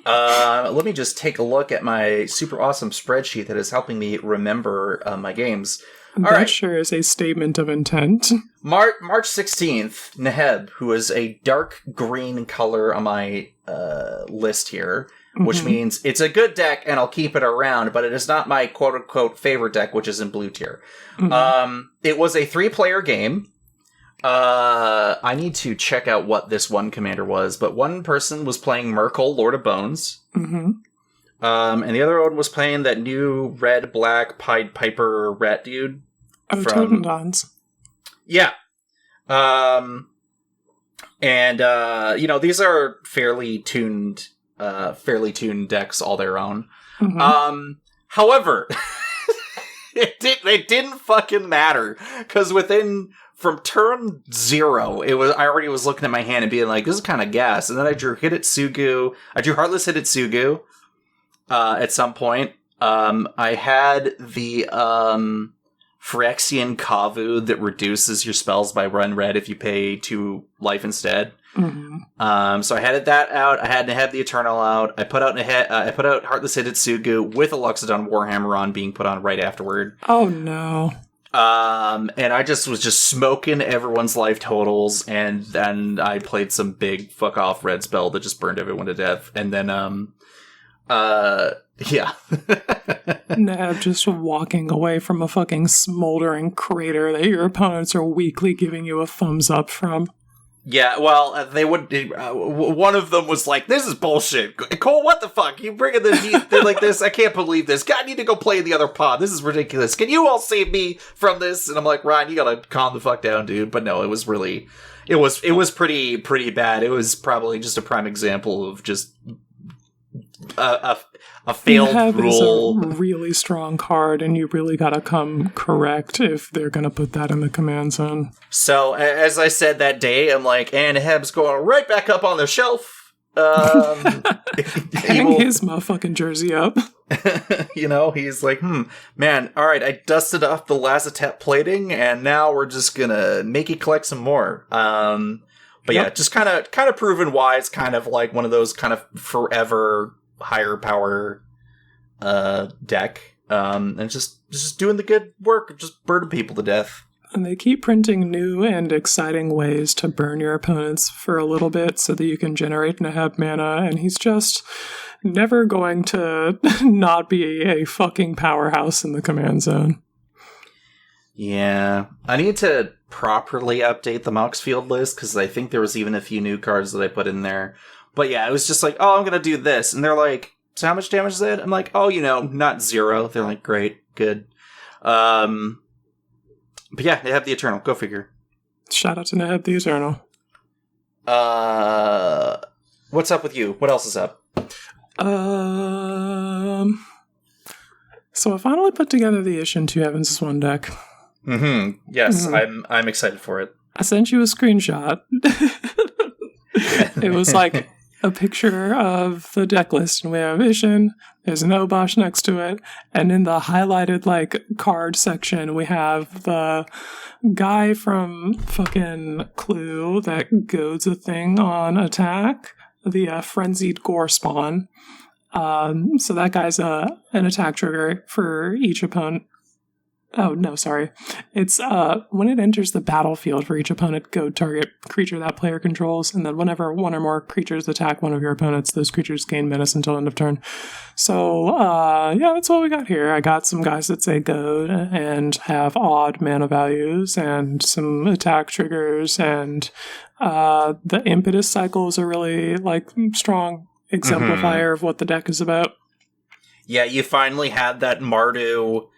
B: Let me just take a look at my super awesome spreadsheet that is helping me remember my games.
A: That sure is a statement of intent.
B: March 16th, Neheb, who is a dark green color on my list here, which means it's a good deck and I'll keep it around, but it is not my quote-unquote favorite deck, which is in blue tier. It was a 3-player game. I need to check out what this one commander was, but one person was playing Merkel, Lord of Bones. And the other one was playing that new red-black Pied Piper rat dude.
A: Oh, Totendons.
B: Yeah. These are fairly tuned decks all their own. However, it didn't fucking matter, because from turn 0, I already was looking at my hand and being like, this is kind of gas. And then I drew Hitotsugu. I drew Heartless Hitotsugu at some point. I had the Phyrexian Kavu that reduces your spells by 1 red if you pay 2 life instead. So I had that out. I had Neheb the Eternal out. I put out Heartless Hitotsugu with a Luxodon Warhammer on being put on right afterward.
A: Oh no.
B: And I was smoking everyone's life totals, and then I played some big fuck off red spell that just burned everyone to death. And then, yeah.
A: Neb just walking away from a fucking smoldering crater that your opponents are weakly giving you a thumbs up from.
B: Yeah, well, they would. One of them was like, "This is bullshit, Cole. What the fuck? You bringing this? They're like this? I can't believe this. I need to go play in the other pod. This is ridiculous. Can you all save me from this?" And I'm like, "Ryan, you gotta calm the fuck down, dude." But no, it was really, it was pretty bad. It was probably just a prime example of just a failed
A: Neheb
B: rule.
A: is a really strong card, and you really gotta come correct if they're gonna put that in the command zone.
B: So, as I said that day, I'm like, and Neheb's going right back up on the shelf.
A: Hang his motherfucking jersey up.
B: He's like, man, all right, I dusted off the Lazatep plating, and now we're just gonna make you collect some more. But yeah, just kind of proven why it's kind of like one of those kind of forever higher power deck, and just doing the good work of just burning people to death.
A: And they keep printing new and exciting ways to burn your opponents for a little bit so that you can generate Neheb mana, and he's just never going to not be a fucking powerhouse in the command zone.
B: Yeah. I need to properly update the Moxfield list, because I think there was even a few new cards that I put in there. But yeah, it was just like, oh, I'm going to do this. And they're like, so how much damage is it? I'm like, oh, not 0. They're like, great, good. But yeah, they have the Eternal. Go figure.
A: Shout out to Neheb the Eternal.
B: What's up with you? What else is up?
A: So I finally put together the Ishin 2 Heavens is 1 deck.
B: Mm-hmm. Yes, I'm excited for it.
A: I sent you a screenshot. It was like a picture of the deck list, and we have Ishin, there's an Obosh next to it, and in the highlighted card section we have the guy from fucking Clue that goads a thing on attack, the frenzied gore spawn. So that guy's an attack trigger for each opponent. Oh, no, sorry. It's when it enters the battlefield for each opponent, go target creature that player controls, and then whenever one or more creatures attack one of your opponents, those creatures gain menace until end of turn. So, yeah, that's what we got here. I got some guys that say goad and have odd mana values, and some attack triggers, and the impetus cycle is a really, strong exemplifier of what the deck is about.
B: Yeah, you finally had that Mardu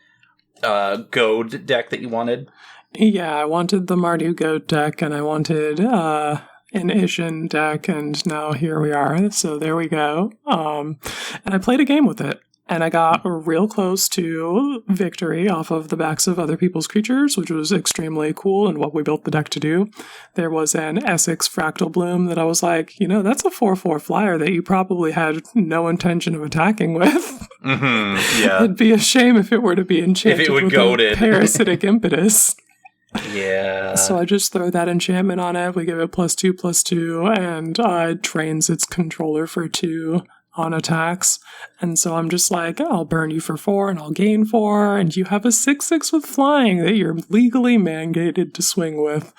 B: goad deck that you wanted.
A: Yeah, I wanted the Mardu goad deck, and I wanted an Ishin deck, and now here we are. So there we go. And I played a game with it, and I got real close to victory off of the backs of other people's creatures, which was extremely cool and what we built the deck to do. There was an Essex Fractal Bloom that I was like, that's a 4/4 flyer that you probably had no intention of attacking with.
B: Mm-hmm, yeah.
A: It'd be a shame if it were to be enchanted
B: if it would
A: with
B: goad
A: a
B: it.
A: parasitic impetus.
B: Yeah.
A: So I just throw that enchantment on it. We give it +2/+2, and it trains its controller for 2 on attacks. And so I'm just like, I'll burn you for 4 and I'll gain 4, and you have a 6/6 with flying that you're legally mandated to swing with.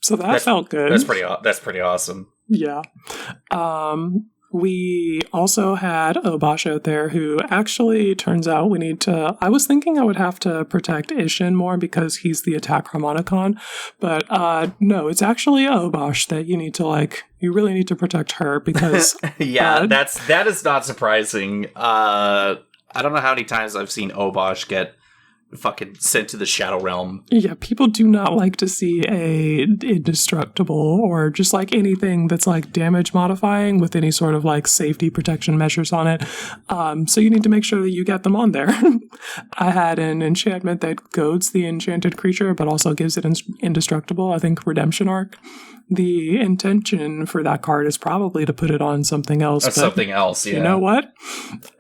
A: So that felt good.
B: That's pretty awesome.
A: Yeah. We also had Obosh out there who actually turns out we need to... I was thinking I would have to protect Ishin more because he's the attack Harmonicon, but no, it's actually Obosh that you need to you really need to protect her because...
B: yeah, that is not surprising. I don't know how many times I've seen Obosh get fucking sent to the Shadow Realm.
A: Yeah, people do not like to see a indestructible or just anything that's damage modifying with any sort of safety protection measures on it. So you need to make sure that you get them on there. I had an enchantment that goads the enchanted creature but also gives it indestructible. I think Redemption Arc. The intention for that card is probably to put it on something else.
B: Something else, yeah.
A: You know what?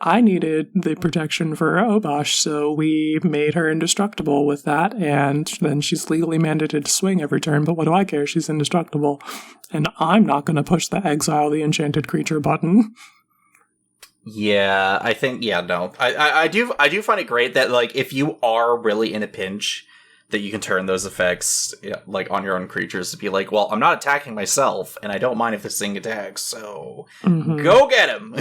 A: I needed the protection for Obosh, so we made her indestructible with that, and then she's legally mandated to swing every turn, but what do I care? She's indestructible. And I'm not going to push the exile the enchanted creature button.
B: Yeah, I think, no. I do find it great that, if you are really in a pinch, that you can turn those effects on your own creatures to be well, I'm not attacking myself, and I don't mind if this thing attacks, so go get him.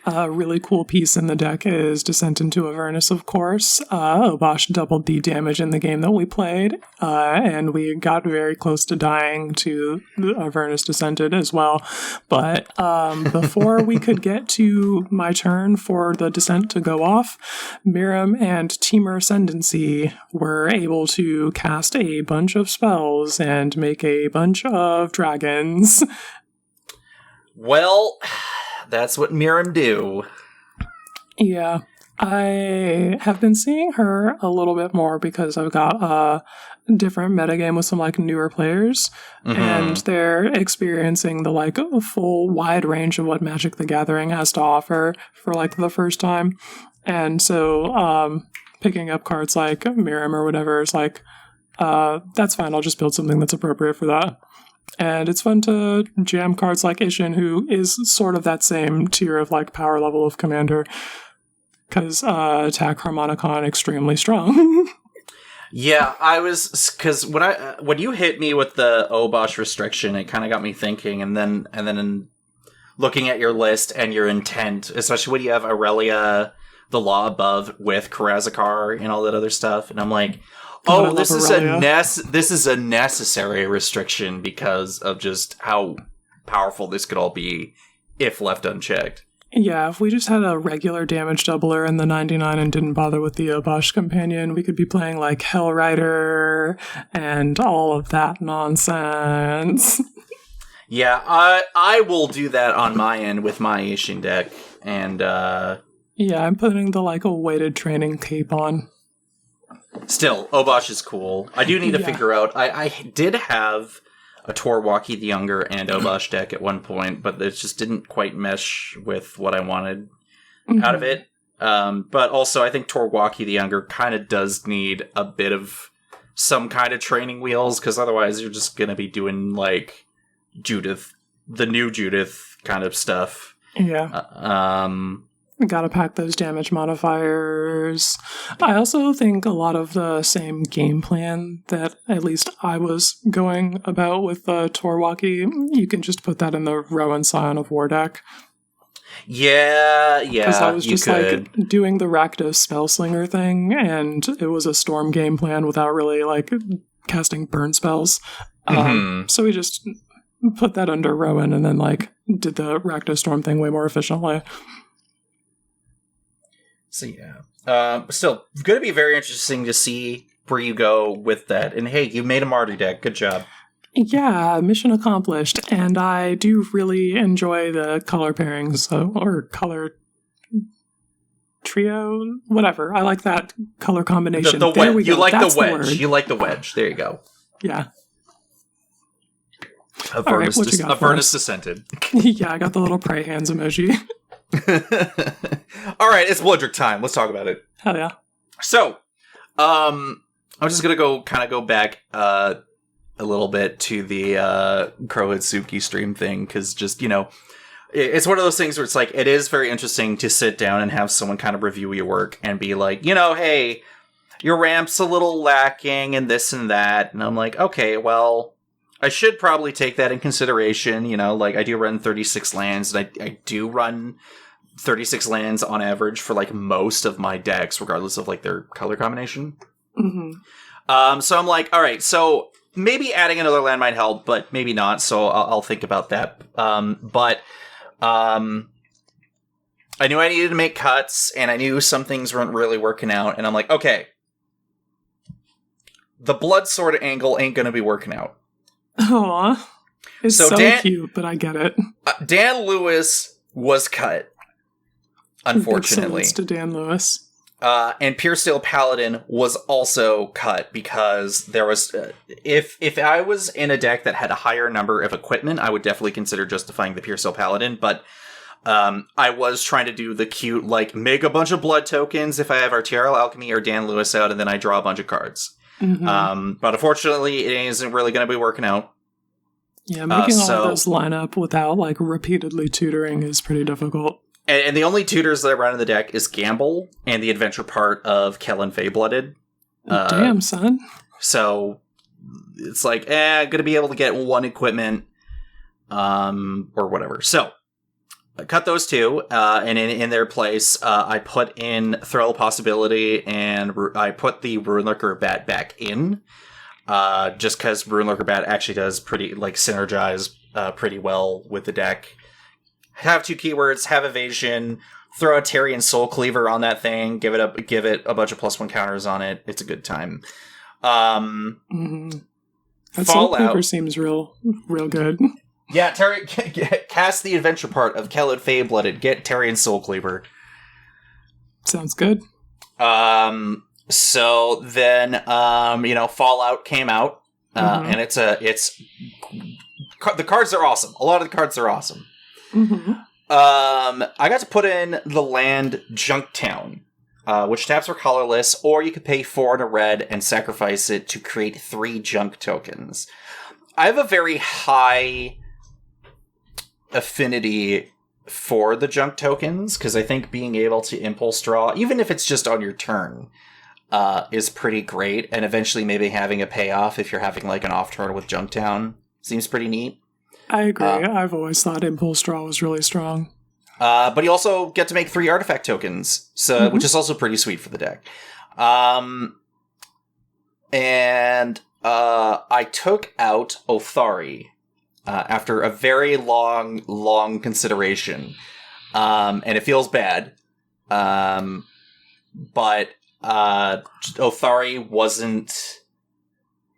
B: A
A: really cool piece in the deck is Descent into Avernus, of course. Obosh doubled the damage in the game that we played, and we got very close to dying to Avernus Descended as well. But before we could get to my turn for the Descent to go off, Miram and Temur Ascendancy were able to cast a bunch of spells and make a bunch of dragons.
B: Well, that's what Mirim do.
A: Yeah. I have been seeing her a little bit more because I've got a different metagame with some like newer players, and they're experiencing the like full wide range of what Magic the Gathering has to offer for like the first time. And so picking up cards like Mirim or whatever is like, that's fine, I'll just build something that's appropriate for that. And it's fun to jam cards like Ishin, who is sort of that same tier of like power level of commander, because attack Harmonicon extremely strong.
B: Yeah, I was, because when you hit me with the Obosh restriction, it kind of got me thinking, and then in looking at your list and your intent, especially when you have Aurelia, the Law Above with Karazakar and all that other stuff, and I'm like,
A: God,
B: oh, this is a necessary restriction because of just how powerful this could all be if left unchecked.
A: Yeah, if we just had a regular damage doubler in the 99 and didn't bother with the Obosh companion, we could be playing like Hellrider and all of that nonsense.
B: Yeah, I will do that on my end with my Ishin deck, and
A: yeah, I'm putting the like a weighted training cape on.
B: Still, Obosh is cool. I do need to figure out, I did have a Torwalkie the Younger and Obosh deck at one point, but it just didn't quite mesh with what I wanted out of it. But also, I think Torwalkie the Younger kind of does need a bit of some kind of training wheels, because otherwise you're just going to be doing, like, Judith, the new Judith kind of stuff.
A: Yeah. Gotta pack those damage modifiers. I also think a lot of the same game plan that at least I was going about with Torwalkie, you can just put that in the Rowan Scion of War deck.
B: Yeah,
A: because I was just like doing the Rakdos Spellslinger thing, and it was a Storm game plan without really like casting burn spells. So we just put that under Rowan and then like did the Rakdos Storm thing way more efficiently.
B: So yeah, still going to be very interesting to see where you go with that. And hey, you made a Marty deck. Good job.
A: Yeah, mission accomplished. And I do really enjoy the color pairings, or color trio, whatever. I like that color combination.
B: The wedge. You like the wedge. You like the wedge. There you go.
A: Yeah.
B: Avernus dissented.
A: Yeah, I got the little pray hands emoji.
B: All right, it's Bloodrick time. Let's talk about it.
A: Hell yeah.
B: So, I'm just gonna go back a little bit to the Crowhead Suki stream thing, because just, you know, it's one of those things where it's like, it is very interesting to sit down and have someone kind of review your work and be like, you know, hey, your ramp's a little lacking and this and that. And I'm like, okay, well, I should probably take that in consideration. You know, like, I do run 36 lands, and I do run 36 lands on average for like most of my decks, regardless of like their color combination. So I'm like, all right, so maybe adding another land might help, but maybe not. So I'll think about that. But I knew I needed to make cuts, and I knew some things weren't really working out. And I'm like, okay, the blood sword angle ain't going to be working out.
A: Aww. It's so cute, but I get it.
B: Dan Lewis was cut, unfortunately.
A: Big salutes to Dan Lewis.
B: And Pure Steel Paladin was also cut because there was... if I was in a deck that had a higher number of equipment, I would definitely consider justifying the Pure Steel Paladin, but I was trying to do the cute, like, make a bunch of blood tokens if I have Arterial Alchemy or Dan Lewis out, and then I draw a bunch of cards. But unfortunately, it isn't really going to be working out.
A: Yeah, making all of those line up without, like, repeatedly tutoring is pretty difficult.
B: And the only tutors that I run in the deck is Gamble and the adventure part of Kellen Fayblooded.
A: Damn, son.
B: So it's like, I'm going to be able to get one equipment or whatever. So I cut those two, and in their place, I put in Thrill of Possibility, and I put the Runelurker Bat back in. Just because Runelurker Bat actually does pretty, like, synergize pretty well with the deck. Have two keywords, have evasion, throw a Tyrian Soul Cleaver on that thing, give it a bunch of +1 counters on it. It's a good time.
A: That Soul Cleaver seems real good.
B: Yeah, Terry, cast the adventure part of Kellid Fey-Blooded. Get Tyrion Soulcleaver.
A: Sounds good.
B: So then, Fallout came out, and it's the cards are awesome. A lot of the cards are awesome.
A: Mm-hmm.
B: I got to put in the land Junktown, which taps are colorless, or you could pay 4 and a red and sacrifice it to create 3 junk tokens. I have a very high affinity for the junk tokens, because I think being able to impulse draw, even if it's just on your turn, is pretty great, and eventually maybe having a payoff if you're having like an off turn with Junktown seems pretty neat.
A: I agree. I've always thought impulse draw was really strong.
B: But you also get to make 3 artifact tokens, so which is also pretty sweet for the deck. And I took out Othari after a very long consideration. And it feels bad. But Othari wasn't...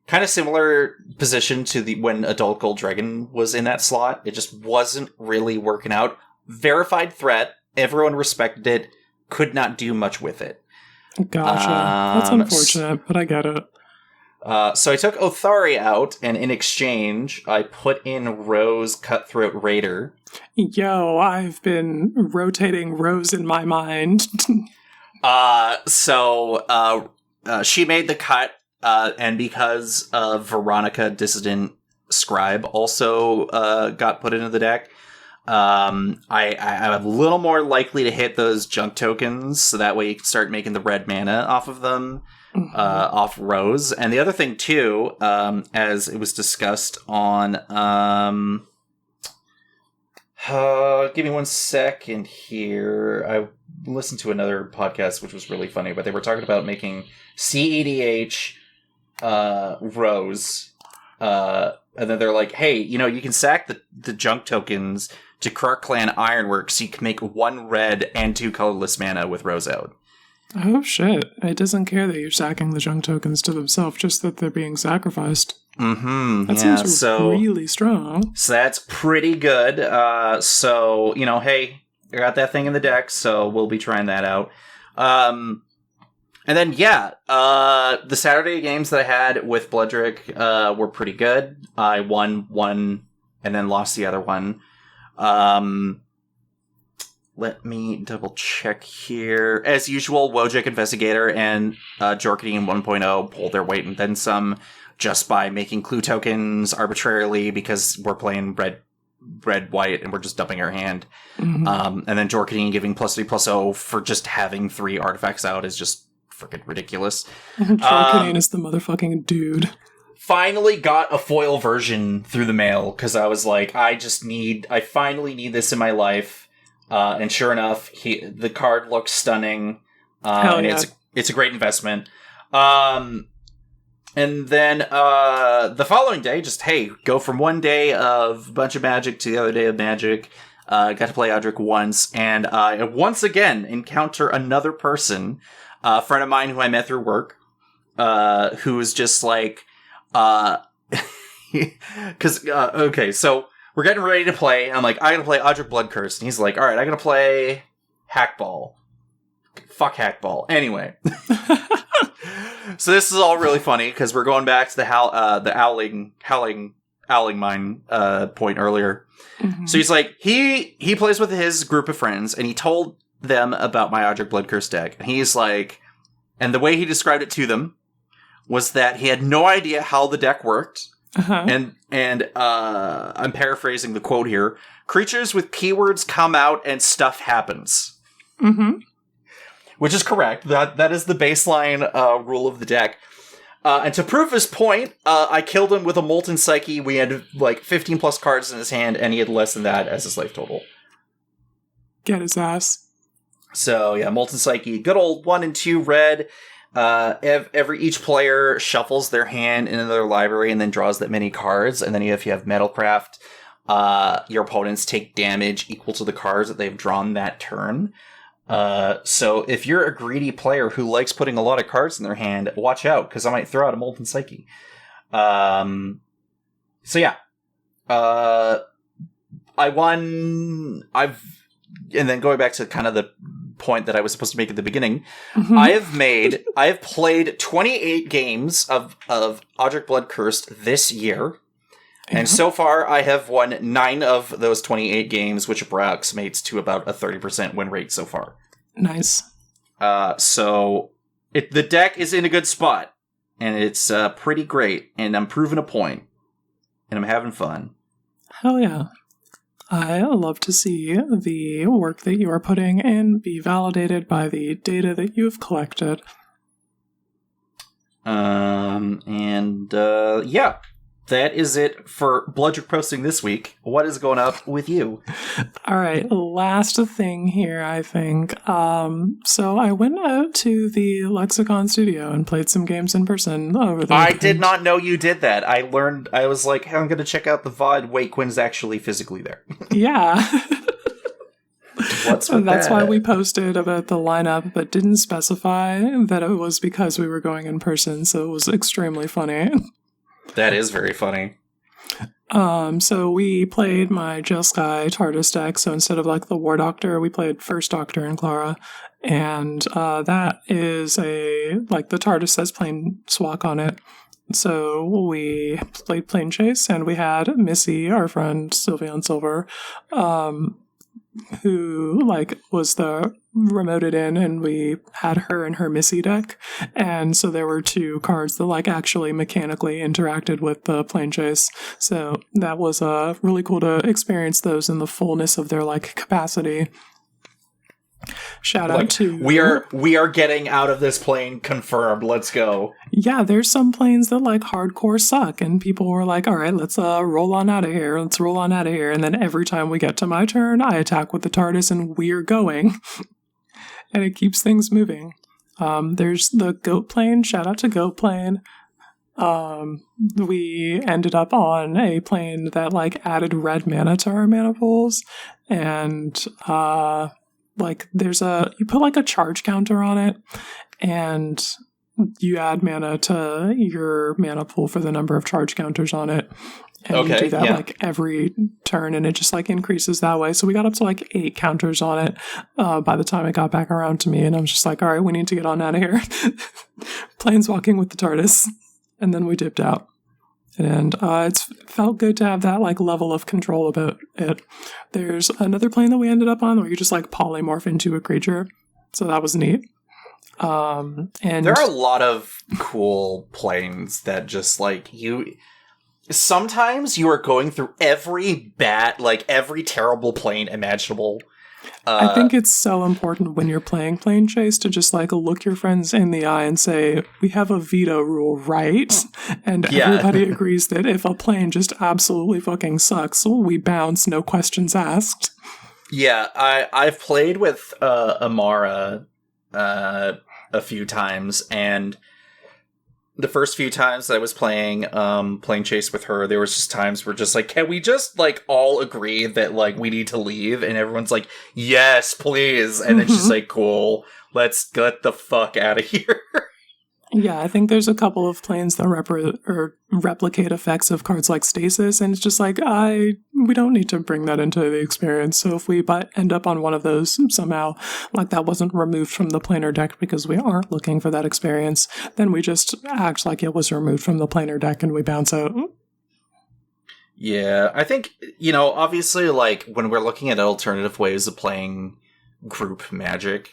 B: kind of similar position to when Adult Gold Dragon was in that slot. It just wasn't really working out. Verified threat. Everyone respected it. Could not do much with it.
A: Gotcha. That's unfortunate, but I get it.
B: So I took Othari out, and in exchange, I put in Rose Cutthroat Raider.
A: Yo, I've been rotating Rose in my mind.
B: She made the cut. And because Veronica Dissident Scribe also got put into the deck, I'm a little more likely to hit those junk tokens, so that way you can start making the red mana off of them, off Rose. And the other thing, too, as it was discussed on... give me 1 second here. I listened to another podcast, which was really funny, but they were talking about making CEDH... Rose, and then they're like, hey, you can sack the junk tokens to Krark Clan Ironworks, so you can make 1 red and 2 colorless mana with Rose out.
A: Oh shit, it doesn't care that you're sacking the junk tokens to themselves, just that they're being sacrificed. That seems really strong.
B: So that's pretty good. Hey, I got that thing in the deck, so we'll be trying that out. And then, the Saturday games that I had with Bloodrick were pretty good. I won one and then lost the other one. Let me double check here. As usual, Wojciech Investigator and Jorkadine 1.0 pulled their weight and then some just by making clue tokens arbitrarily because we're playing red, white, and we're just dumping our hand. And then Jorkadine giving +3/+0 for just having 3 artifacts out is just freaking ridiculous.
A: Jorkadine is the motherfucking dude.
B: Finally got a foil version through the mail because I was like, I finally need this in my life. And sure enough, the card looks stunning. And it's a great investment. And then the following day, go from one day of a bunch of Magic to the other day of Magic. Got to play Odric once, and once again encounter another person, a friend of mine who I met through work, who was just like, okay, so we're getting ready to play, and I'm like, I gotta play Odric Bloodcurse, and he's like, alright, I gotta play Hackball. Fuck Hackball. Anyway. So this is all really funny, because we're going back to the Howling Mine point earlier. So he's like, he plays with his group of friends, and he told them about my Odric Bloodcurse deck. And he's like, and the way he described it to them was that he had no idea how the deck worked. And I'm paraphrasing the quote here. Creatures with keywords come out and stuff happens. Which is correct. That is the baseline rule of the deck. And to prove his point, I killed him with a Molten Psyche. We had like 15 plus cards in his hand, and he had less than that as his life total.
A: Get his ass.
B: So yeah, Molten Psyche, good old 1 and 2 red. Each player shuffles their hand into their library and then draws that many cards. And then if you have Metalcraft, your opponents take damage equal to the cards that they've drawn that turn. So if you're a greedy player who likes putting a lot of cards in their hand, watch out, because I might throw out a Molten Psyche. So yeah. I won. And then going back to kind of the point that I was supposed to make at the beginning, I have played 28 games of Odric Blood Cursed this year. And so far, I have won 9 of those 28 games, which approximates to about a 30% win rate so far.
A: Nice.
B: So the deck is in a good spot, and it's pretty great, and I'm proving a point, and I'm having fun.
A: Hell yeah. I love to see the work that you are putting in be validated by the data that you have collected.
B: Yeah. That is it for Bloodrick Posting this week. What is going up with you?
A: All right, last thing here, I think. So I went out to the Lexicon studio and played some games in person over the weekend.
B: I did not know you did that. I was like, hey, I'm going to check out the VOD. Wait, Quinn's actually physically there.
A: Yeah.
B: What's with
A: That's
B: that?
A: why we posted about the lineup, but didn't specify that it was because we were going in person, so it was extremely funny.
B: That is very funny.
A: So we played my Jeskai TARDIS deck, so instead of like the War Doctor, we played First Doctor and Clara, and that is the TARDIS has plain swak on it. So we played Plane Chase, and we had Missy, our friend Sylveon Silver, who was the remoted in, and we had her in her Missy deck, and so there were 2 cards that actually mechanically interacted with the Plane Chase, so that was really cool to experience those in the fullness of their capacity. Shout out to
B: we are getting out of this plane confirmed. Let's go.
A: Yeah, there's some planes that hardcore suck, and people were like, all right, let's roll on out of here. Let's roll on out of here. And then every time we get to my turn, I attack with the TARDIS and we're going. And it keeps things moving. There's the Goat plane. Shout out to Goat plane. We ended up on a plane that added red mana to our mana pools, and there's you put a charge counter on it, and you add mana to your mana pool for the number of charge counters on it. And you do that every turn, and it just increases that way. So we got up to 8 counters on it by the time it got back around to me, and I was just all right, we need to get on out of here. Planeswalking with the TARDIS. And then we dipped out. And it's felt good to have that level of control about it. There's another plane that we ended up on where you just polymorph into a creature. So that was neat. And
B: there are a lot of cool planes that just sometimes you are going through every every terrible plane imaginable.
A: I think it's so important when you're playing Plane Chase to just look your friends in the eye and say, we have a veto rule, right? And everybody agrees that if a plane just absolutely fucking sucks, we bounce, no questions asked.
B: Yeah, I've played with Amara a few times, and the first few times that I was playing Plane Chase with her, there was just times where just can we just all agree that we need to leave? And everyone's like, yes, please. And then she's like, cool, let's get the fuck out of here.
A: Yeah, I think there's a couple of planes that replicate effects of cards like Stasis, and it's just we don't need to bring that into the experience. So if we end up on one of those somehow, that wasn't removed from the planar deck because we aren't looking for that experience, then we just act like it was removed from the planar deck and we bounce out.
B: Yeah, I think, obviously, when we're looking at alternative ways of playing group Magic,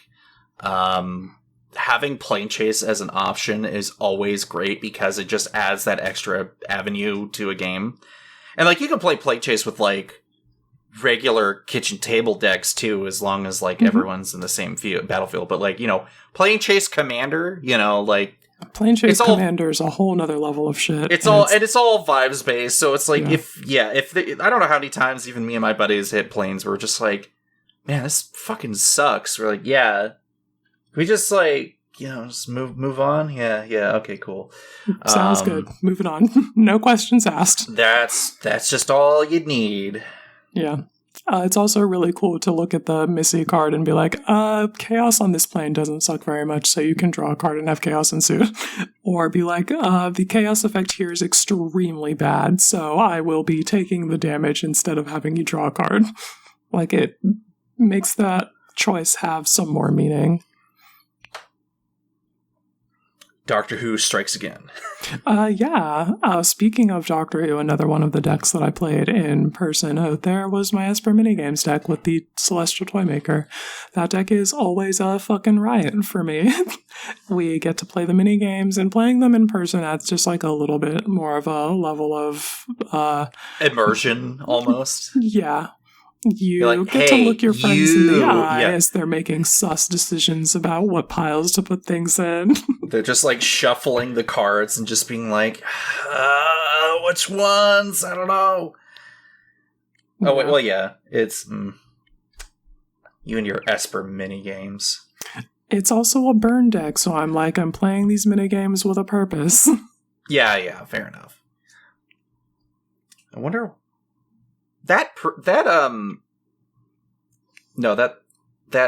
B: having Plane Chase as an option is always great because it just adds that extra avenue to a game. And you can play Plane Chase with regular kitchen table decks too, as long as everyone's in the same battlefield. But Plane Chase Commander,
A: Plane Chase Commander is a whole nother level of shit.
B: It's all vibes based, so it's I don't know how many times even me and my buddies hit planes where we're just man, this fucking sucks. We're we just just move on. Yeah, okay, cool.
A: Sounds good. Moving on. No questions asked.
B: That's just all you need.
A: Yeah. It's also really cool to look at the Missy card and be like, chaos on this plane doesn't suck very much, so you can draw a card and have chaos ensue. Or be like, the chaos effect here is extremely bad, so I will be taking the damage instead of having you draw a card. Like, it makes that choice have some more meaning.
B: Doctor Who strikes again.
A: Speaking of Doctor Who, another one of the decks that I played in person out there was my Esper Minigames deck with the Celestial Toymaker. That deck is always a fucking riot for me. We get to play the minigames, and playing them in person adds just like a little bit more of a level of
B: immersion, almost.
A: Yeah. You get to look your friends in the eye as they're making sus decisions about what piles to put things in.
B: They're just like shuffling the cards and just being like, which ones? I don't know. Yeah. Oh, well, yeah. It's you and your Esper minigames.
A: It's also a burn deck, so I'm playing these minigames with a purpose.
B: Yeah, fair enough. I wonder... That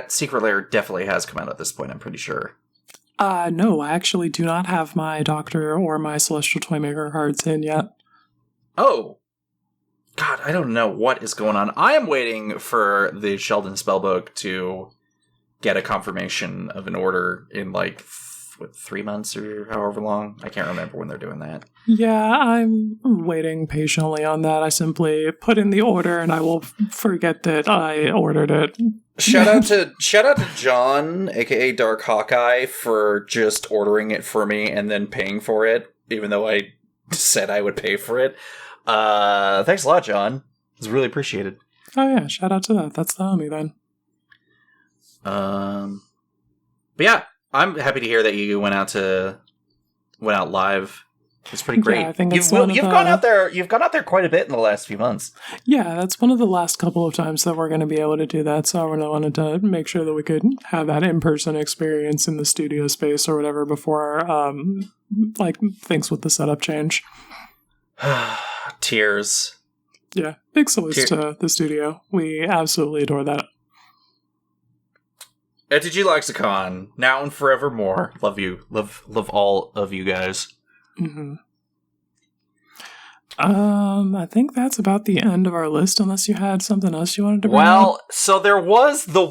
B: secret lair definitely has come out at this point, I'm pretty sure.
A: No, I actually do not have my Doctor or my Celestial Toymaker cards in yet.
B: Oh. God, I don't know what is going on. I am waiting for the Sheldon Spellbook to get a confirmation of an order in 3 months or however long. I can't remember when they're doing that.
A: Yeah, I'm waiting patiently on that. I simply put in the order and I will forget that I ordered it.
B: Shout out to John, aka Dark Hawkeye, for just ordering it for me and then paying for it, even though I said I would pay for it. Thanks a lot, John. It's really appreciated.
A: Oh yeah, shout out to that. That's the homie then.
B: But yeah. I'm happy to hear that you went out live. It's pretty great.
A: Yeah, I think
B: you've gone out there. You've gone out there quite a bit in the last few months.
A: Yeah, that's one of the last couple of times that we're going to be able to do that. So I really wanted to make sure that we could have that in-person experience in the studio space or whatever before, things with the setup change.
B: Tears.
A: Yeah, big salutes to the studio. We absolutely adore that.
B: ETG Lexicon, now and forevermore. Love you. Love all of you guys.
A: Mm-hmm. I think that's about the end of our list, unless you had something else you wanted to bring up.
B: Well, so there was the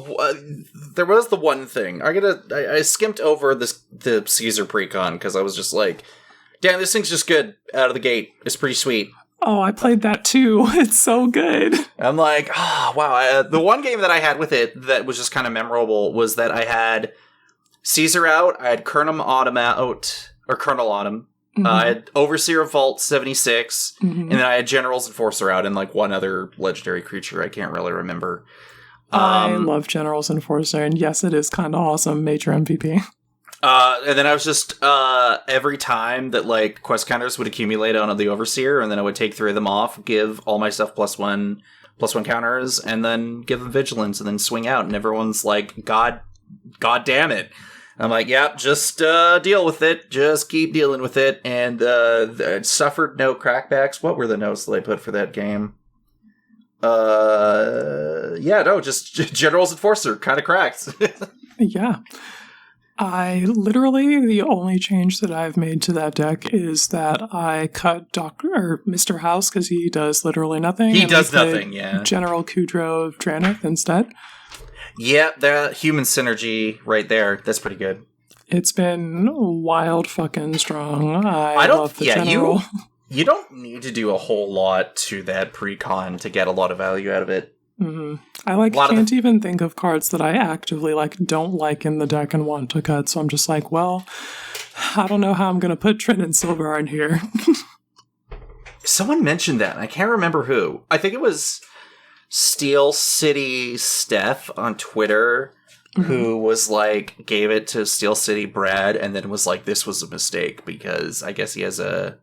B: one thing. I skimped over the Caesar precon because I was just like, damn, this thing's just good out of the gate. It's pretty sweet.
A: Oh, I played that too. It's so good.
B: I'm like, oh, wow. The one game that I had with it that was just kind of memorable was that I had Caesar out, I had Colonel Autumn out, or Colonel Autumn, mm-hmm. I had Overseer of Vault 76, mm-hmm. and then I had General's Enforcer out and one other legendary creature I can't really remember.
A: I love General's Enforcer, and yes, it is kind of awesome. Major MVP.
B: And then I was just, every time that, quest counters would accumulate on the Overseer, and then I would take 3 of them off, give all my stuff +1 counters, and then give them Vigilance, and then swing out, and everyone's like, God damn it. I'm like, yep, just, deal with it, just keep dealing with it, and, suffered no crackbacks. What were the notes that I put for that game? Just General's Enforcer, kind of cracked.
A: Yeah. The only change that I've made to that deck is that I cut Mr. House because he does literally nothing.
B: He does nothing, yeah.
A: General Kudro Dranith instead.
B: Yeah, the human synergy right there. That's pretty good.
A: It's been wild fucking strong. I love the General.
B: You don't need to do a whole lot to that pre-con to get a lot of value out of it.
A: Mm-hmm. I can't even think of cards that I actively don't like in the deck and want to cut, so I'm just like, well, I don't know how I'm gonna put Trin and Silver in here.
B: Someone mentioned that, and I can't remember who. I think it was Steel City Steph on Twitter, mm-hmm. who was gave it to Steel City Brad, and then was like, this was a mistake, because I guess he has a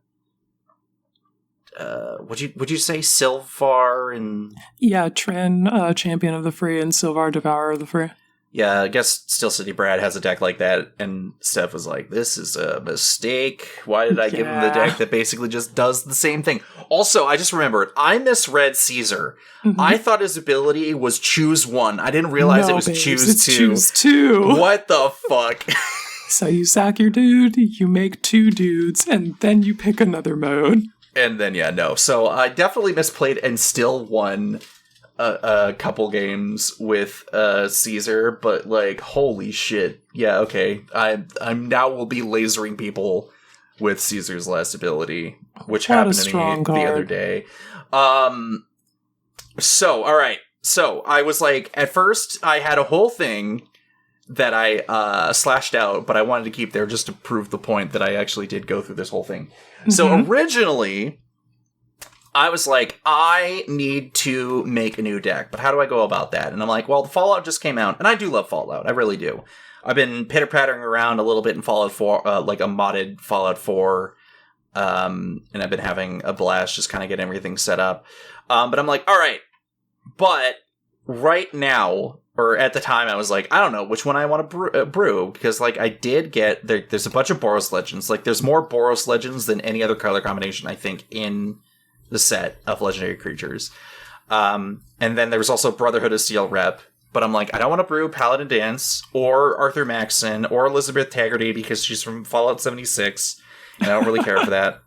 B: would you say Sylvar and...
A: Yeah, Trin, Champion of the Free, and Sylvar, Devourer of the Free.
B: Yeah, I guess Steel City Brad has a deck like that, and Steph was like, this is a mistake. Why did I give him the deck that basically just does the same thing? Also, I just remembered, I misread Caesar. Mm-hmm. I thought his ability was choose one. I didn't realize it was choose two.
A: Choose two.
B: What the fuck?
A: So you sack your dude, you make 2 dudes, and then you pick another mode.
B: And then, So I definitely misplayed and still won a couple games with Caesar, but like, holy shit. Yeah, okay. I'm now will be lasering people with Caesar's last ability, which happened to me the other day. So, all right. So I was like, at first I had a whole thing that I slashed out, but I wanted to keep there just to prove the point that I actually did go through this whole thing. Mm-hmm. So originally, I was like, I need to make a new deck, but how do I go about that? And I'm like, well, the Fallout just came out, and I do love Fallout. I really do. I've been pitter-pattering around a little bit in Fallout 4, like a modded Fallout 4, and I've been having a blast just kind of getting everything set up. But I'm like, all right, but right now, or at the time, I was like, I don't know which one I want to brew, because like I did get, there's a bunch of Boros Legends. Like there's more Boros Legends than any other color combination, I think, in the set of legendary creatures. And then there was also Brotherhood of Steel Rep, but I'm like, I don't want to brew Paladin Dance or Arthur Maxson or Elizabeth Taggarty because she's from Fallout 76, and I don't really care for that.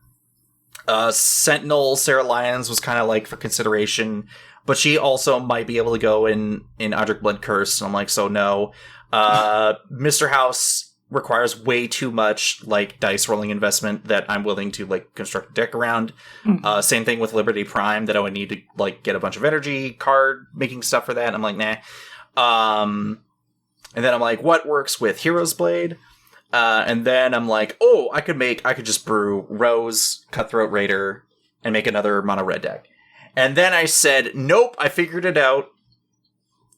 B: Sentinel Sarah Lyons was kind of like for consideration, but she also might be able to go in Odric Blood Curse, and I'm like, so no. Mr. House requires way too much like dice rolling investment that I'm willing to like construct a deck around. Mm-hmm. Same thing with Liberty Prime, that I would need to like get a bunch of energy card making stuff for that. I'm like, nah. And then I'm like, what works with Hero's Blade? And then I'm like, oh, I could just brew Rose, Cutthroat Raider, and make another mono red deck. And then I said, nope, I figured it out,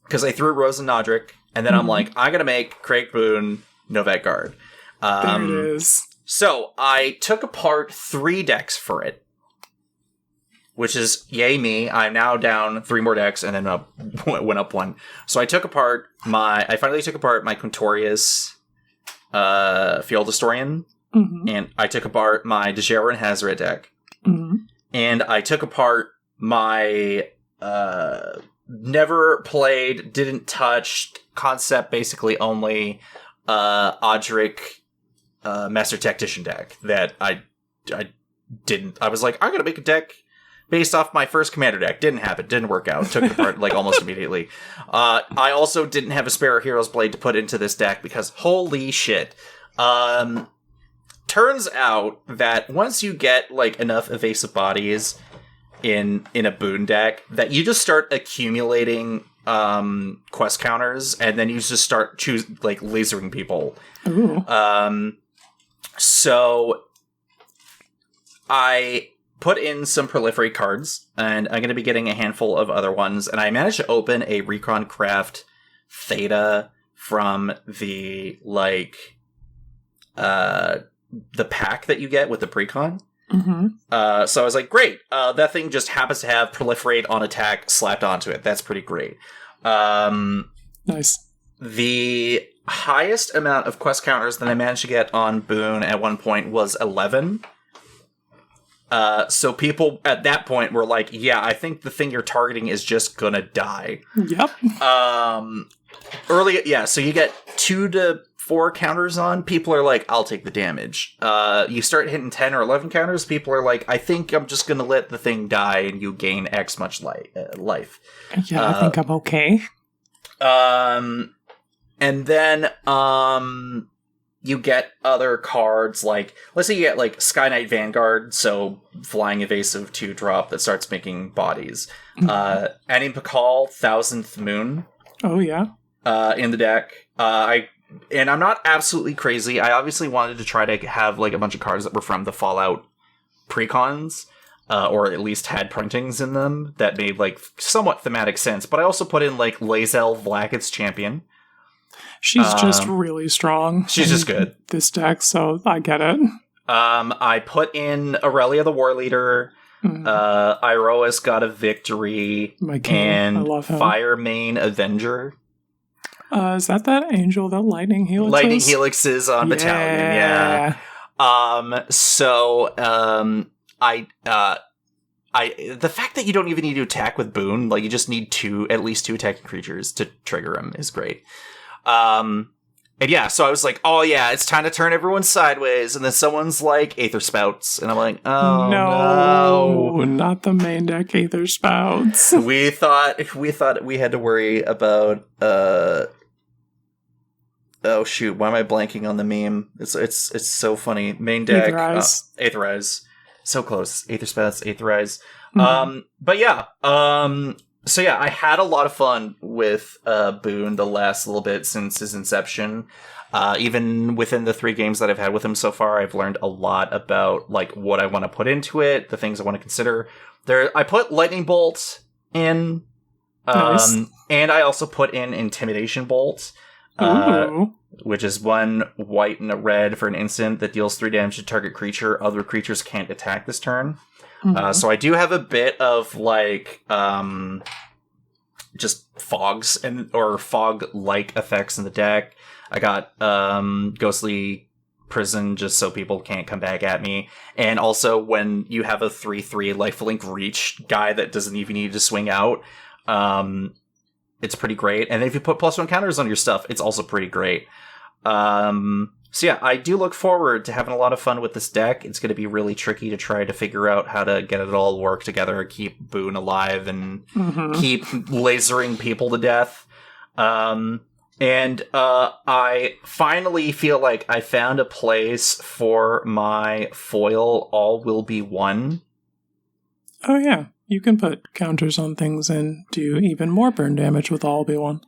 B: because I threw Rose and Nodric, and then I'm like, I'm gonna make Craig Boone Novak Guard.
A: There it is.
B: So I took apart 3 decks for it, which is yay me. I'm now down 3 more decks and then went up 1. So I finally took apart my Quintorius Field Historian, and I took apart my Dejera and Hazoret deck, and I took apart my never played, didn't touch, concept basically only Odric Master Tactician deck that I didn't. I was like, I'm gonna make a deck based off my first commander deck. Didn't happen. Didn't work out. Took it apart like almost immediately. I also didn't have a spare Hero's Blade to put into this deck because holy shit. Turns out that once you get like enough evasive bodies in a boon deck, that you just start accumulating quest counters, and then you just start lasering people. Ooh. So I put in some proliferate cards, and I'm going to be getting a handful of other ones, and I managed to open a Recon Craft Theta from the pack that you get with the Precon. So I was like, great, that thing just happens to have proliferate on attack slapped onto it. That's pretty great.
A: Nice.
B: The highest amount of quest counters that I managed to get on Boon at one point was 11. So people at that point were like, yeah, I think the thing you're targeting is just gonna die.
A: Yep.
B: So you get 2 to 4 counters on, people are like, I'll take the damage. You start hitting 10 or 11 counters, people are like, I think I'm just gonna let the thing die and you gain X much life.
A: Yeah, I think I'm okay.
B: And then, you get other cards, like, let's say you get, like, Sky Knight Vanguard, so flying evasive 2-drop that starts making bodies. Annie Pakal, 1000th Moon.
A: Oh, yeah.
B: In the deck. And I'm not absolutely crazy. I obviously wanted to try to have, like, a bunch of cards that were from the Fallout precons, or at least had printings in them that made, like, somewhat thematic sense. But I also put in, like, Lae'zel Vlaakith's Champion.
A: She's just really strong.
B: She's just good.
A: This deck, so I get it.
B: I put in Aurelia the War Leader, Iroas God of Victory,
A: My king.
B: and
A: I love him.
B: Firemane Avenger.
A: Is that angel, that lightning helix?
B: Lightning helixes on Battalion, yeah. The fact that you don't even need to attack with Boon, like you just need at least two attacking creatures to trigger him is great. And yeah, so I was like, oh yeah, it's time to turn everyone sideways, and then someone's like, Aether Spouts, and I'm like, oh no.
A: Not the main deck Aether Spouts.
B: we thought we had to worry about, oh shoot, why am I blanking on the meme? It's so funny. Main deck, Aetherize. So close. Aether Spouts, Aetherize. Mm-hmm. But yeah, so yeah, I had a lot of fun with Boone the last little bit since his inception. Even within the 3 games that I've had with him so far, I've learned a lot about like what I want to put into it, the things I want to consider. I put Lightning Bolt in, nice. And I also put in Intimidation Bolt, which is 1 white and a red for an instant that deals 3 damage to target creature. Other creatures can't attack this turn. Mm-hmm. So I do have a bit of like just fogs or fog-like effects in the deck. I got Ghostly Prison just so people can't come back at me. And also when you have a 3/3 lifelink reach guy that doesn't even need to swing out, it's pretty great. And if you put +1 counters on your stuff, it's also pretty great. So yeah, I do look forward to having a lot of fun with this deck. It's going to be really tricky to try to figure out how to get it all work together, keep Boone alive, and keep lasering people to death. And I finally feel like I found a place for my foil All Will Be One.
A: Oh yeah, you can put counters on things and do even more burn damage with All Will Be One.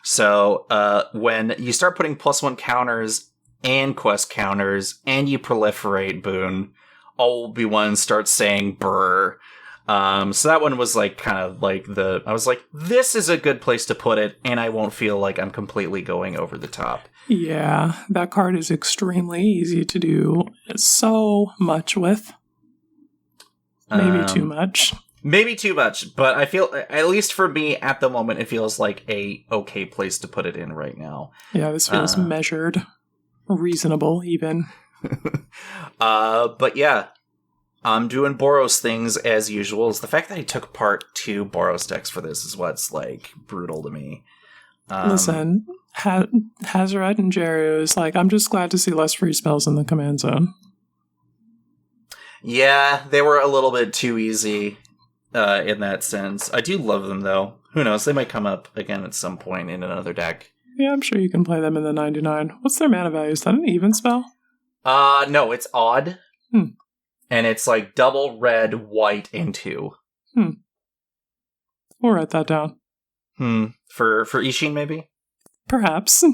B: So when you start putting +1 counters and quest counters, and you proliferate Boone, All Will Be One starts saying brr. So that one was like kind of like I was like, this is a good place to put it, and I won't feel like I'm completely going over the top.
A: Yeah, that card is extremely easy to do so much with. Maybe too much.
B: Maybe too much, but I feel, at least for me at the moment, it feels like a okay place to put it in right now.
A: Yeah, this feels measured. Reasonable, even.
B: But yeah, I'm doing Boros things as usual. The fact that I took part 2 Boros decks for this is what's like brutal to me.
A: Listen, Hazaret and Jeru is like, I'm just glad to see less free spells in the command zone.
B: Yeah, they were a little bit too easy in that sense. I do love them though. Who knows? They might come up again at some point in another deck.
A: Yeah, I'm sure you can play them in the 99. What's their mana value? Is that an even spell?
B: No, it's odd. And it's like double red, white, and 2.
A: We'll write that down.
B: For Ishin, maybe?
A: Perhaps.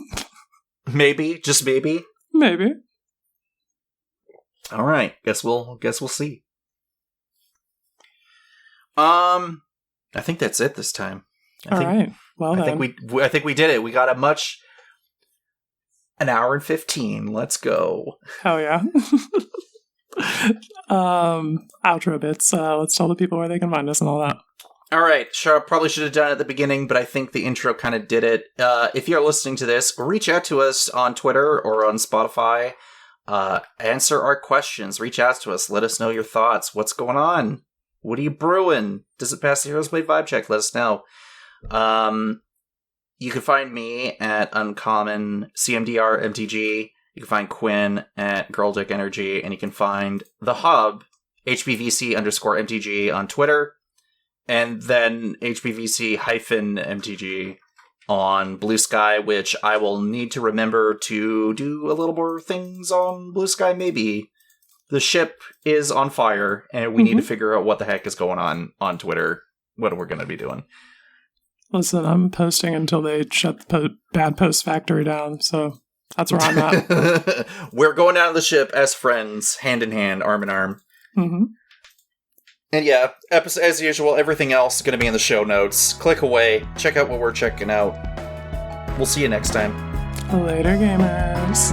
B: Maybe, just maybe?
A: Maybe.
B: Alright, guess we'll see. I think that's it this time.
A: Alright. Well,
B: I think we did it. We got an hour and 15. Let's go.
A: Hell yeah. Outro bits. Let's tell the people where they can find us and all that.
B: All right. Sure. Probably should have done it at the beginning, but I think the intro kind of did it. If you're listening to this, reach out to us on Twitter or on Spotify. Answer our questions. Reach out to us. Let us know your thoughts. What's going on? What are you brewing? Does it pass the Heroes Blade vibe check? Let us know. You can find me at Uncommon CMDR MTG. You can find Quinn at Girl Dick Energy, and you can find the Hub HBVC_MTG on Twitter, and then HBVC-MTG on Blue Sky, which I will need to remember to do a little more things on Blue Sky. Maybe the ship is on fire, and we need to figure out what the heck is going on Twitter. What we're going to be doing.
A: Listen, I'm posting until they shut the bad post factory down, so that's where I'm at.
B: We're going down the ship as friends, hand in hand, arm in arm. And yeah, as usual, everything else is going to be in the show notes. Click away, check out what we're checking out. We'll see you next time.
A: Later, gamers.